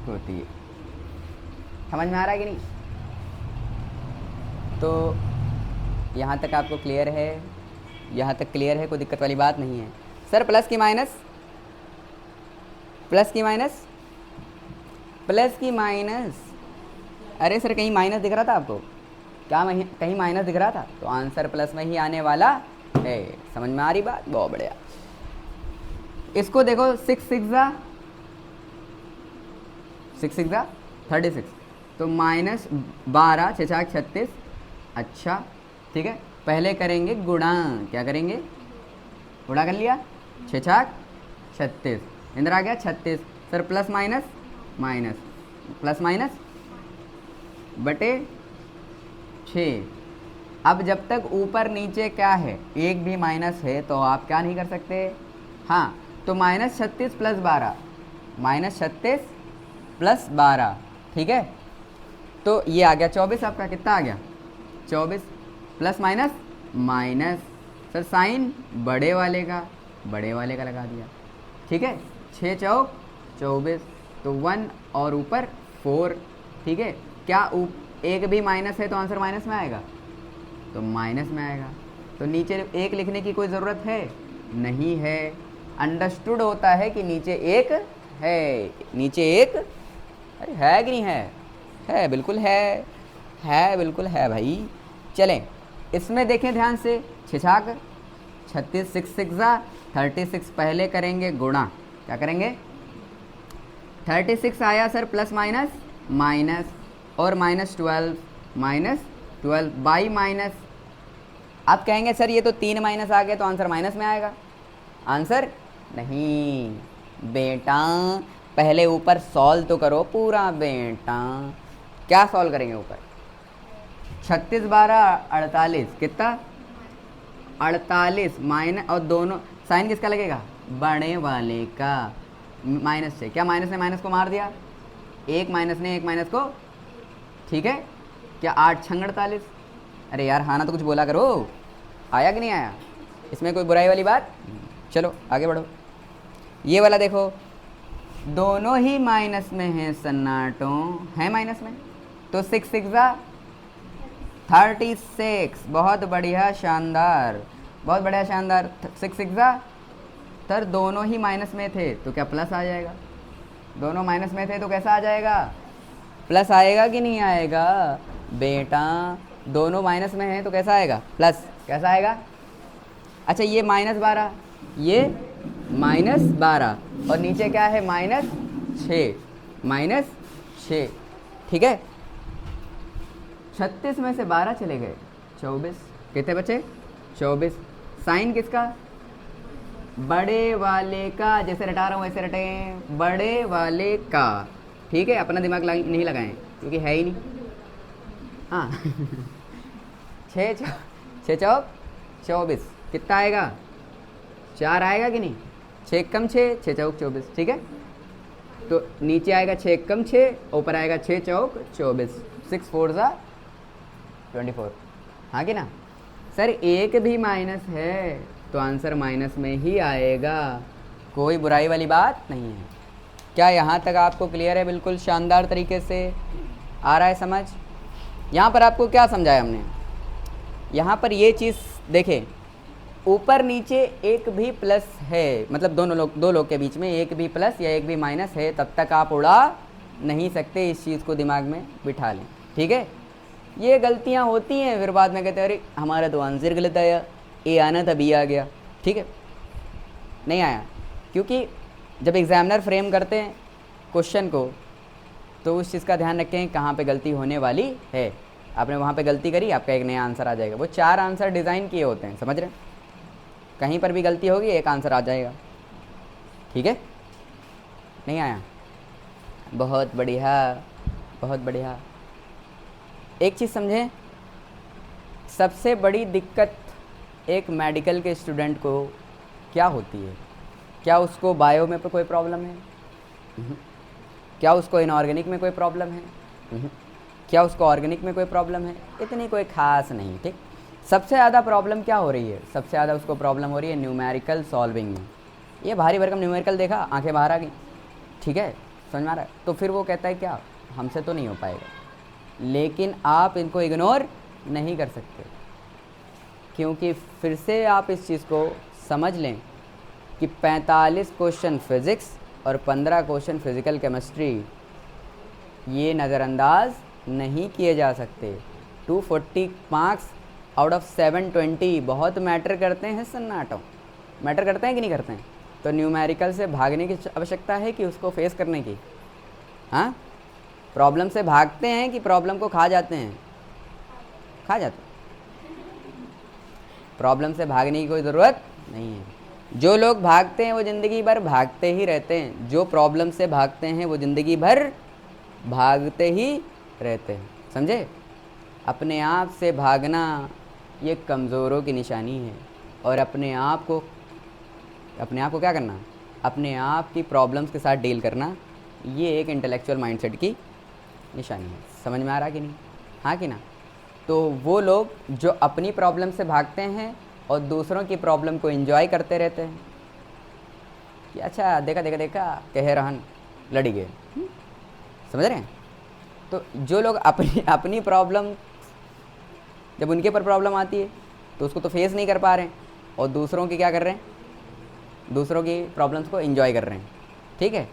होती है। समझ में आ रहा है कि नहीं? तो यहाँ तक आपको क्लियर है? यहाँ तक क्लियर है, कोई दिक्कत वाली बात नहीं है। सर प्लस की माइनस, अरे सर कहीं माइनस दिख रहा था आपको? क्या कहीं माइनस दिख रहा था? तो आंसर प्लस में ही आने वाला है। समझ में आ रही बात? बहुत बढ़िया। इसको देखो, 6 6 36, तो -12 6 6 36। अच्छा ठीक है, पहले करेंगे गुणा। क्या करेंगे? गुणा कर लिया, 6 6 36, इधर आ गया 36। सर प्लस माइनस बटे 6। अब जब तक ऊपर नीचे क्या है, एक भी माइनस है तो आप क्या नहीं कर सकते? हाँ, तो -36 + 12, -36 + 12, ठीक है। तो ये आ गया 24। आपका कितना आ गया? 24 प्लस माइनस सर साइन बड़े वाले का लगा दिया, ठीक है। 6 चौक 24, तो 1 और ऊपर 4, ठीक है। क्या एक भी माइनस है तो आंसर माइनस में आएगा, तो माइनस में आएगा। तो नीचे 1 लिखने की कोई ज़रूरत है नहीं है, अंडरस्टूड होता है कि नीचे एक है, नीचे एक, अरे है कि नहीं है बिल्कुल है बिल्कुल है भाई। चलें इसमें देखें ध्यान से, छिछाक 36 6 6 36 पहले करेंगे गुणा, क्या करेंगे 36 आया सर प्लस माइनस माइनस और -12 बाई माइनस। आप कहेंगे सर ये तो 3 माइनस आ गया तो आंसर माइनस में आएगा, आंसर नहीं बेटा, पहले ऊपर सॉल्व तो करो पूरा बेटा। क्या सॉल्व करेंगे ऊपर, 36 12 48 कितना 48 माइनस, और दोनों साइन किसका लगेगा बड़े वाले का, माइनस से, क्या माइनस ने माइनस को मार दिया, एक माइनस ने एक माइनस को, ठीक है क्या 8 छंग 48। अरे यार हाँ ना तो कुछ बोला करो, आया कि नहीं आया, इसमें कोई बुराई वाली बात। चलो आगे बढ़ो, ये वाला देखो दोनों ही माइनस में है सन्नाटो, है माइनस में, तो 6 6 36, बहुत बढ़िया शानदार, बहुत बढ़िया शानदार। 6 6 सर दोनों ही माइनस में थे तो क्या प्लस आ जाएगा, दोनों माइनस में थे तो कैसा आ जाएगा प्लस आएगा कि नहीं आएगा बेटा, दोनों माइनस में हैं तो कैसा आएगा प्लस, कैसा आएगा। अच्छा ये -12, ये -12 और नीचे क्या है -6, ठीक है। 36 में से 12 चले गए 24, कितने बचे 24, साइन किसका बड़े वाले का, जैसे रटा रहा हूँ वैसे रटें, बड़े वाले का, ठीक है, अपना दिमाग नहीं लगाएं क्योंकि है ही नहीं। हाँ 6 चौक 24 कितना आएगा 4 आएगा कि नहीं, 6 कम 6 6 चौक 24, ठीक है। तो नीचे आएगा 6 कम 6, ऊपर आएगा 6 चौक 24, 6 4 24, हाँ कि ना। सर एक भी माइनस है तो आंसर माइनस में ही आएगा, कोई बुराई वाली बात नहीं है। क्या यहाँ तक आपको क्लियर है, बिल्कुल शानदार तरीके से आ रहा है समझ। यहाँ पर आपको क्या समझाया हमने, यहाँ पर ये चीज़ देखें, ऊपर नीचे एक भी प्लस है, मतलब दो लोग के बीच में एक भी प्लस या एक भी माइनस है, तब तक आप उड़ा नहीं सकते, इस चीज़ को दिमाग में बिठा लें, ठीक है। ये गलतियाँ होती हैं, फिर बाद में कहते हैं अरे हमारा तो आंसर गलत आया, ए आना था बी आ गया, ठीक है, नहीं आया। क्योंकि जब एग्ज़ामिनर फ्रेम करते हैं क्वेश्चन को तो उस चीज़ का ध्यान रखें कहाँ पे गलती होने वाली है। आपने वहाँ पे गलती करी, आपका एक नया आंसर आ जाएगा। वो 4 आंसर डिज़ाइन किए होते हैं, समझ रहे हैं, कहीं पर भी गलती होगी एक आंसर आ जाएगा, ठीक है। नहीं आया, बहुत बढ़िया बहुत बढ़िया। एक चीज़ समझें, सबसे बड़ी दिक्कत एक मेडिकल के स्टूडेंट को क्या होती है, क्या उसको बायो में कोई प्रॉब्लम है, क्या उसको इनऑर्गेनिक में कोई प्रॉब्लम है, क्या उसको ऑर्गेनिक में कोई प्रॉब्लम है, इतनी कोई ख़ास नहीं, ठीक। सबसे ज़्यादा प्रॉब्लम क्या हो रही है, सबसे ज़्यादा उसको प्रॉब्लम हो रही है न्यूमेरिकल सॉल्विंग में। ये भारी भरकम न्यूमेरिकल देखा, आंखें बाहर आ गई, ठीक है, समझ में आ रहा है। तो फिर वो कहता है क्या हमसे तो नहीं हो पाएगा, लेकिन आप इनको इग्नोर नहीं कर सकते, क्योंकि फिर से आप इस चीज़ को समझ लें कि 45 क्वेश्चन फिज़िक्स और 15 क्वेश्चन फिज़िकल केमिस्ट्री ये नज़रअंदाज नहीं किए जा सकते। 240 मार्क्स आउट ऑफ 720 बहुत मैटर करते हैं सन्नाटो, मैटर करते हैं कि नहीं करते हैं। तो न्यूमेरिकल से भागने की आवश्यकता है कि उसको फेस करने की, हाँ, प्रॉब्लम से भागते हैं कि प्रॉब्लम को खा जाते हैं, खा जाते हैं। प्रॉब्लम से भागने की कोई ज़रूरत नहीं है। जो लोग भागते हैं वो ज़िंदगी भर भागते ही रहते हैं, जो प्रॉब्लम से भागते हैं वो ज़िंदगी भर भागते ही रहते हैं, समझे। अपने आप से भागना ये कमज़ोरों की निशानी है, और अपने आप को क्या करना, अपने आप की प्रॉब्लम्स के साथ डील करना, ये एक इंटेलेक्चुअल माइंडसेट की निशानी है। समझ में आ रहा कि नहीं, हाँ कि ना। तो वो लोग जो अपनी प्रॉब्लम से भागते हैं और दूसरों की प्रॉब्लम को एंजॉय करते रहते हैं कि अच्छा देखा कहे रहन लड़ी गए, समझ रहे हैं। तो जो लोग अपनी प्रॉब्लम, जब उनके ऊपर प्रॉब्लम आती है तो उसको तो फेस नहीं कर पा रहे हैं, और दूसरों की क्या कर रहे हैं, दूसरों की प्रॉब्लम्स को एंजॉय कर रहे हैं, ठीक है,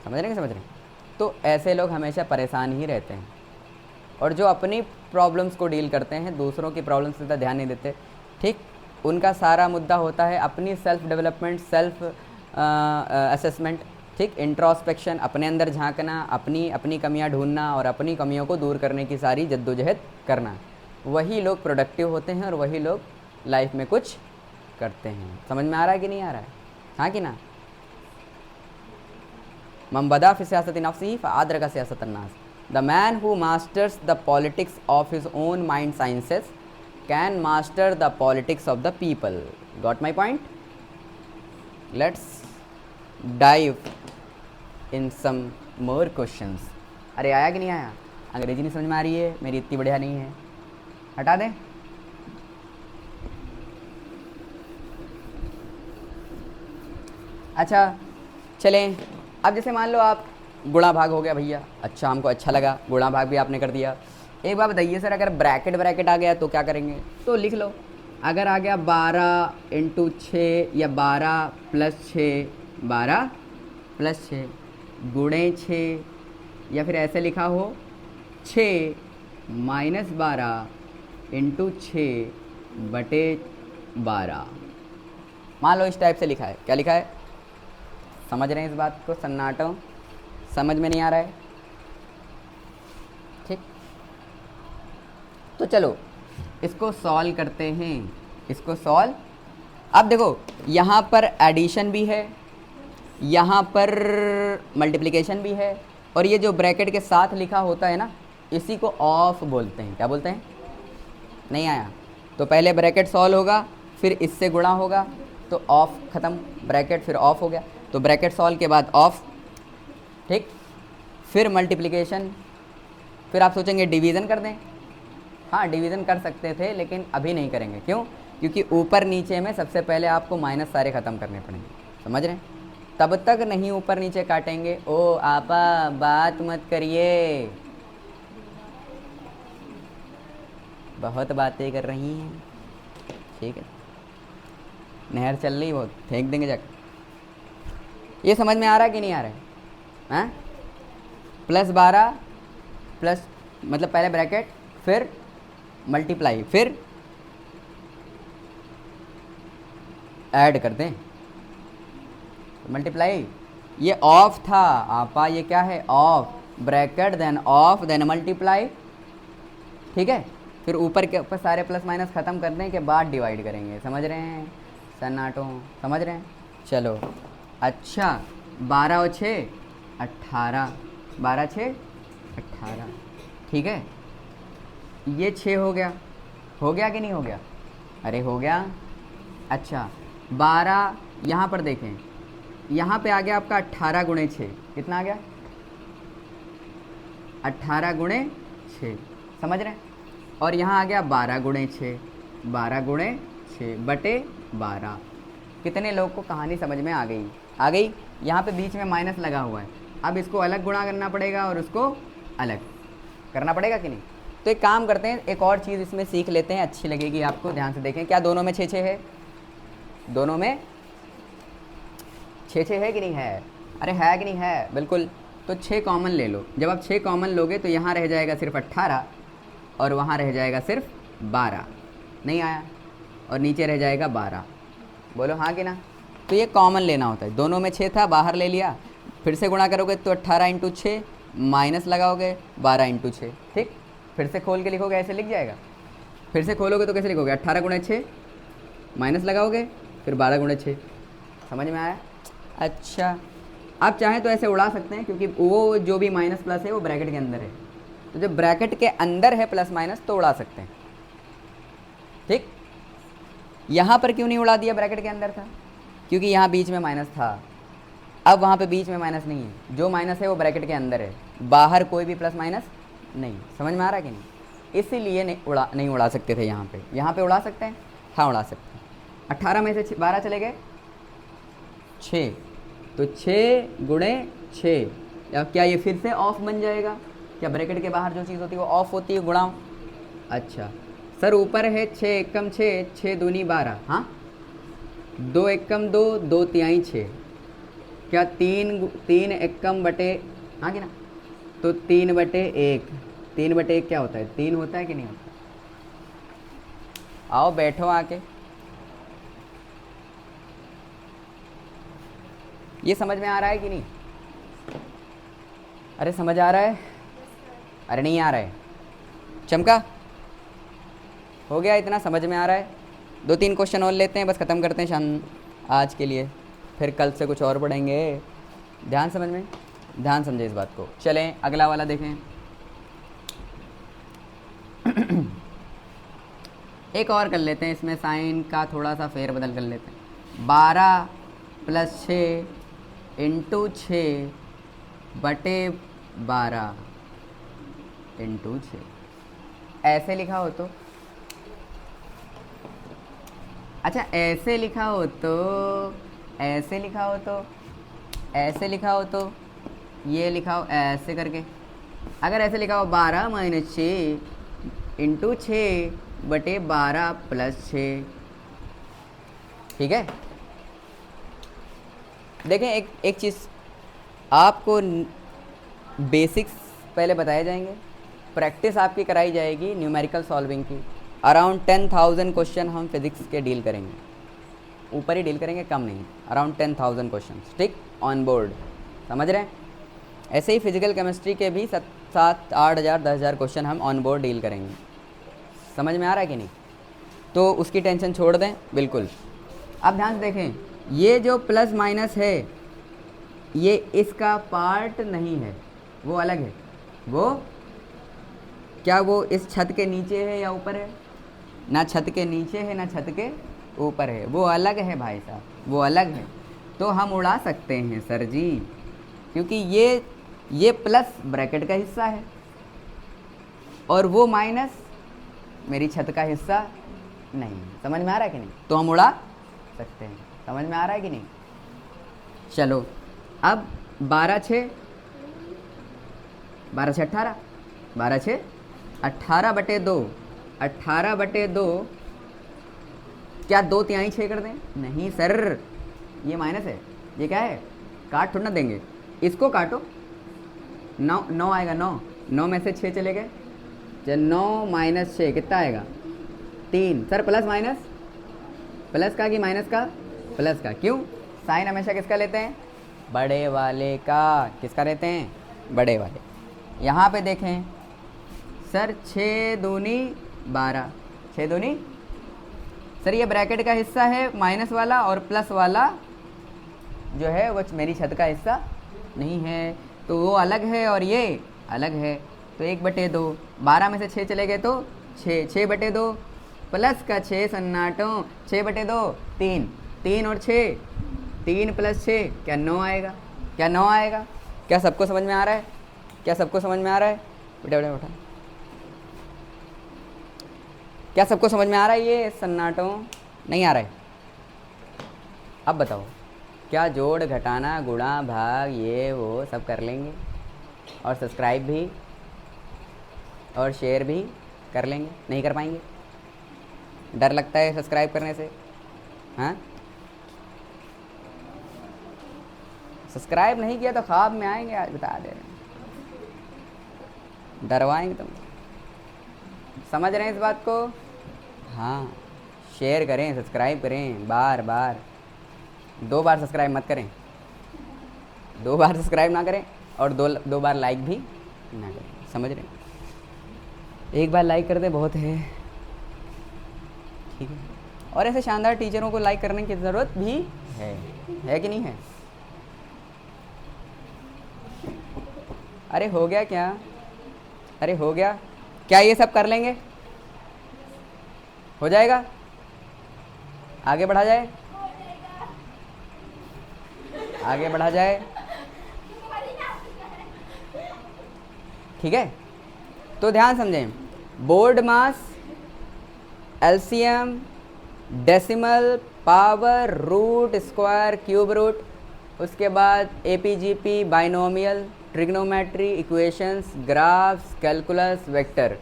समझ रहे हैं, समझ रहे हैं। तो ऐसे लोग हमेशा परेशान ही रहते हैं, और जो अपनी प्रॉब्लम्स को डील करते हैं, दूसरों की प्रॉब्लम्स पर ध्यान नहीं देते, ठीक, उनका सारा मुद्दा होता है अपनी सेल्फ डेवलपमेंट, सेल्फ असेसमेंट, ठीक, इंट्रोस्पेक्शन, अपने अंदर झांकना, अपनी कमियां ढूंढना और अपनी कमियों को दूर करने की सारी जद्दोजहद करना। वही लोग प्रोडक्टिव होते हैं और वही लोग लाइफ में कुछ करते हैं। समझ में आ रहा है कि नहीं आ रहा है? हाँ कि ना? मन बदा फी सियासत नफ्सिही फ़अदरक सियासत अन्नास। The man who masters the politics of his own mind sciences can master the politics of the people. Got my point? Let's dive in some more questions. अरे आया कि नहीं आया? अंग्रेजी नहीं समझ में आ रही है मेरी, इतनी बढ़िया नहीं है, हटा दें। अच्छा चलें, अब जैसे मान लो आप गुणा भाग हो गया भैया, अच्छा हमको अच्छा लगा, गुणा भाग भी आपने कर दिया। एक बात बताइए सर, अगर ब्रैकेट आ गया तो क्या करेंगे? तो लिख लो, अगर आ गया 12 × 6 या 12 + 6, 12 + 6 गुणे 6, या फिर ऐसे लिखा हो 6 - 12 × 6 / 12। मान लो इस टाइप से लिखा है, क्या लिखा है? समझ रहे हैं इस बात को? सन्नाटो, समझ में नहीं आ रहा है? ठीक, तो चलो इसको सॉल्व करते हैं, इसको सॉल्व। अब देखो यहाँ पर एडिशन भी है, यहाँ पर मल्टीप्लिकेशन भी है, और ये जो ब्रैकेट के साथ लिखा होता है ना, इसी को ऑफ बोलते हैं। क्या बोलते हैं? नहीं आया? तो पहले ब्रैकेट सॉल्व होगा, फिर इससे गुणा होगा, तो ऑफ ख़त्म, ब्रैकेट फिर ऑफ हो गया, तो ब्रैकेट सॉल्व के बाद ऑफ, ठीक, फिर मल्टीप्लिकेशन, फिर आप सोचेंगे डिवीज़न कर दें। हाँ डिवीज़न कर सकते थे, लेकिन अभी नहीं करेंगे। क्यों? क्योंकि ऊपर नीचे में सबसे पहले आपको माइनस सारे ख़त्म करने पड़ेंगे, समझ रहे हैं? तब तक नहीं ऊपर नीचे काटेंगे। ओ आपा बात मत करिए, बहुत बातें कर रही हैं, ठीक है, नहर चल रही, वो फेंक देंगे जाकर। ये समझ में आ रहा है कि नहीं आ रहा है? हाँ, +12 प्लस मतलब पहले ब्रैकेट, फिर मल्टीप्लाई, फिर ऐड कर दें, मल्टीप्लाई। ये ऑफ था आपा, ये क्या है? Of, bracket then of then multiply, ठीक है, फिर ऊपर के ऊपर सारे प्लस माइनस ख़त्म करने के बाद डिवाइड करेंगे। समझ रहे हैं सन्नाटो? समझ रहे हैं? चलो अच्छा, 12 और 6 18, 12 6 18, ठीक है, ये 6 हो गया कि नहीं हो गया? अरे हो गया। अच्छा 12, यहाँ पर देखें, यहाँ पे आ गया आपका 18 × 6, कितना आ गया? 18 × 6, समझ रहे हैं? और यहाँ आ गया 12 × 6, 12 × 6 / 12। कितने लोग को कहानी समझ में आ गई? आ गई। यहाँ पे बीच में माइनस लगा हुआ है, अब इसको अलग गुणा करना पड़ेगा और उसको अलग करना पड़ेगा कि नहीं? तो एक काम करते हैं, एक और चीज़ इसमें सीख लेते हैं, अच्छी लगेगी आपको, ध्यान से देखें। क्या दोनों में 6 है? दोनों में 6 है कि नहीं है? अरे है कि नहीं है? बिल्कुल। तो 6 कॉमन ले लो। जब आप 6 कॉमन लोगे तो यहाँ रह जाएगा सिर्फ 18 और वहाँ रह जाएगा सिर्फ 12, नहीं आया, और नीचे रह जाएगा 12। बोलो हाँ कि ना? तो ये कॉमन लेना होता है। दोनों में 6 था, बाहर ले लिया, फिर से गुणा करोगे तो 18 × 6, माइनस लगाओगे 12 × 6, ठीक, फिर से खोल के लिखोगे, ऐसे लिख जाएगा। फिर से खोलोगे तो कैसे लिखोगे? 18 × 6, माइनस लगाओगे, फिर 12 × 6। समझ में आया? अच्छा, आप चाहें तो ऐसे उड़ा सकते हैं, क्योंकि वो जो भी माइनस प्लस है वो ब्रैकेट के अंदर है, तो जब ब्रैकेट के अंदर है प्लस माइनस तो उड़ा सकते हैं, ठीक। यहाँ पर क्यों नहीं उड़ा दिया? ब्रैकेट के अंदर था, क्योंकि यहाँ बीच में माइनस था। अब वहाँ पे बीच में माइनस नहीं है, जो माइनस है वो ब्रैकेट के अंदर है, बाहर कोई भी प्लस माइनस नहीं। समझ में आ रहा है कि नहीं? इसीलिए नहीं उड़ा सकते थे। यहाँ पे उड़ा सकते हैं, हाँ उड़ा सकते हैं। 18 में से 12 चले गए, 6, तो 6 × 6, क्या ये फिर से ऑफ बन जाएगा? क्या ब्रैकेट के बाहर जो चीज़ होती है वो ऑफ होती है? गुणाओ। अच्छा सर ऊपर है 6 × 6, 6 दूनी 12, हाँ 2 एकम 2, 2 तिहाई 6, क्या 3 एकम बटे, हाँ कि ना, तो 3/1, 3/1 क्या होता है, 3 होता है कि नहीं होता। आओ बैठो आके, ये समझ में आ रहा है कि नहीं, अरे समझ आ रहा है, अरे नहीं आ रहा है, चमका, हो गया, इतना समझ में आ रहा है। 2-3 क्वेश्चन और लेते हैं, बस ख़त्म करते हैं शाम आज के लिए, फिर कल से कुछ और पढ़ेंगे। ध्यान समझ में, ध्यान समझे इस बात को। चलें अगला वाला देखें। एक और कर लेते हैं, इसमें साइन का थोड़ा सा फेरबदल कर लेते हैं। 12 + 6 × 6 बटे 12 × 6, ऐसे लिखा हो तो, अच्छा ऐसे लिखा हो तो, ऐसे लिखा हो तो, ऐसे लिखा हो तो, ये लिखा हो ऐसे करके। अगर ऐसे लिखा हो 12 - 6 × 6 बटे 12 + 6, ठीक है। देखें एक चीज़ आपको बेसिक्स पहले बताए जाएंगे, प्रैक्टिस आपकी कराई जाएगी न्यूमेरिकल सॉल्विंग की। अराउंड 10,000 क्वेश्चन हम फिज़िक्स के डील करेंगे, ऊपर ही डील करेंगे, कम नहीं, अराउंड 10,000 क्वेश्चन, ठीक, ऑन बोर्ड, समझ रहे हैं। ऐसे ही फिजिकल केमिस्ट्री के भी 7-8 हज़ार 10 हज़ार क्वेश्चन हम ऑन बोर्ड डील करेंगे। समझ में आ रहा है कि नहीं, तो उसकी टेंशन छोड़ दें बिल्कुल। अब ध्यान से देखें, ये जो प्लस माइनस है ये इसका पार्ट नहीं है, वो अलग है। वो क्या वो इस छत के नीचे है या ऊपर है, ना छत के नीचे है ना छत के ऊपर है, वो अलग है भाई साहब, वो अलग है। तो हम उड़ा सकते हैं सर जी, क्योंकि ये प्लस ब्रैकेट का हिस्सा है और वो माइनस मेरी छत का हिस्सा नहीं। समझ में आ रहा है कि नहीं, तो हम उड़ा सकते हैं। समझ में आ रहा है कि नहीं। चलो अब 12 × 6 18, 12 × 6 18/2, 18/2, क्या 2 तिहाई 6 कर दें, नहीं सर ये माइनस है, ये क्या है, काट थोड़ा ना देंगे, इसको काटो, 9 आएगा, 9 में से 6 चले गए, जब 9 - 6 कितना आएगा, 3। सर प्लस माइनस, प्लस का कि माइनस का, प्लस का, क्यों, साइन हमेशा किसका लेते हैं, बड़े वाले का। किसका लेते हैं, बड़े वाले। यहाँ पे देखें सर 6 दूनी 12, 6 दूनी, सर ये ब्रैकेट का हिस्सा है माइनस वाला, और प्लस वाला जो है वो मेरी छत का हिस्सा नहीं है, तो वो अलग है और ये अलग है, तो 1/2, 12 में से 6 चले गए तो 6, 6/2, प्लस का 6 सन्नाटों, 6/2 3, 3 और 6, 3 + 6 क्या 9 आएगा, क्या 9 आएगा। क्या सबको समझ में आ रहा है, क्या सबको समझ में आ रहा है, बेटा बेटा बेटा, क्या सबको समझ में आ रहा है, ये सन्नाटों नहीं आ रहा है। अब बताओ, क्या जोड़ घटाना गुणा भाग ये वो सब कर लेंगे, और सब्सक्राइब भी और शेयर भी कर लेंगे, नहीं कर पाएंगे, डर लगता है सब्सक्राइब करने से, हाँ, सब्सक्राइब नहीं किया तो ख्वाब में आएंगे, आज बता दे रहे हैं, डरवाएंगे तुम, समझ रहे हैं इस बात को। हाँ, शेयर करें, सब्सक्राइब करें, बार बार, 2 बार सब्सक्राइब मत करें, 2 बार सब्सक्राइब ना करें, और 2 बार लाइक भी ना करें, समझ रहे हैं। 1 बार लाइक कर दे बहुत है, ठीक है। और ऐसे शानदार टीचरों को लाइक करने की ज़रूरत भी है कि नहीं है। अरे हो गया क्या, अरे हो गया क्या, ये सब कर लेंगे, हो जाएगा, आगे बढ़ा जाए, आगे बढ़ा जाए, ठीक है। तो ध्यान समझें, BODMAS, LCM, decimal, power, root, square, cube root, उसके बाद AP GP, binomial, trigonometry, equations, graphs, calculus, vector,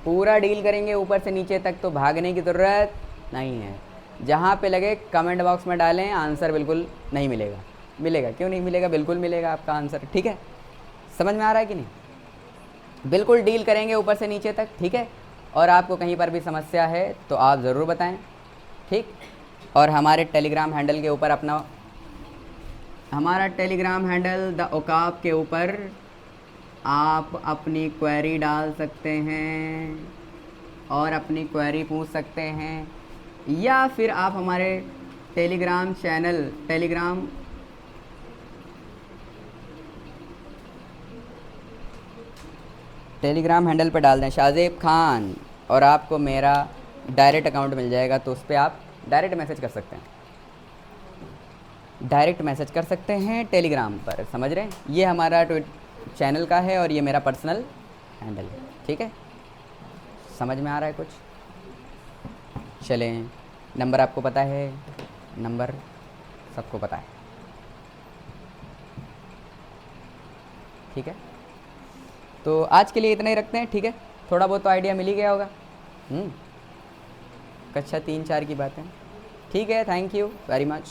पूरा डील करेंगे ऊपर से नीचे तक, तो भागने की ज़रूरत नहीं है। जहाँ पे लगे कमेंट बॉक्स में डालें, आंसर बिल्कुल नहीं मिलेगा। मिलेगा, क्यों नहीं मिलेगा, बिल्कुल मिलेगा आपका आंसर, ठीक है। समझ में आ रहा है कि नहीं? बिल्कुल डील करेंगे ऊपर से नीचे तक, ठीक है। और आपको कहीं पर भी समस्या है तो आप ज़रूर बताएं, ठीक। और हमारे टेलीग्राम हैंडल के ऊपर अपना, हमारा टेलीग्राम हैंडल द ओकाब के ऊपर आप अपनी क्वेरी डाल सकते हैं और अपनी क्वेरी पूछ सकते हैं, या फिर आप हमारे टेलीग्राम चैनल टेलीग्राम हैंडल पर डाल दें शाहज़ेब खान, और आपको मेरा डायरेक्ट अकाउंट मिल जाएगा, तो उस पर आप डायरेक्ट मैसेज कर सकते हैं, डायरेक्ट मैसेज कर सकते हैं टेलीग्राम पर, समझ रहे हैं। ये हमारा चैनल का है और ये मेरा पर्सनल हैंडल है, ठीक है। समझ में आ रहा है कुछ? चलें, नंबर आपको पता है, नंबर सबको पता है, ठीक है। तो आज के लिए इतना ही रखते हैं, ठीक है। थोड़ा बहुत तो आइडिया मिल ही गया होगा। कक्षा 3-4 की बात है, ठीक है। Thank you very much.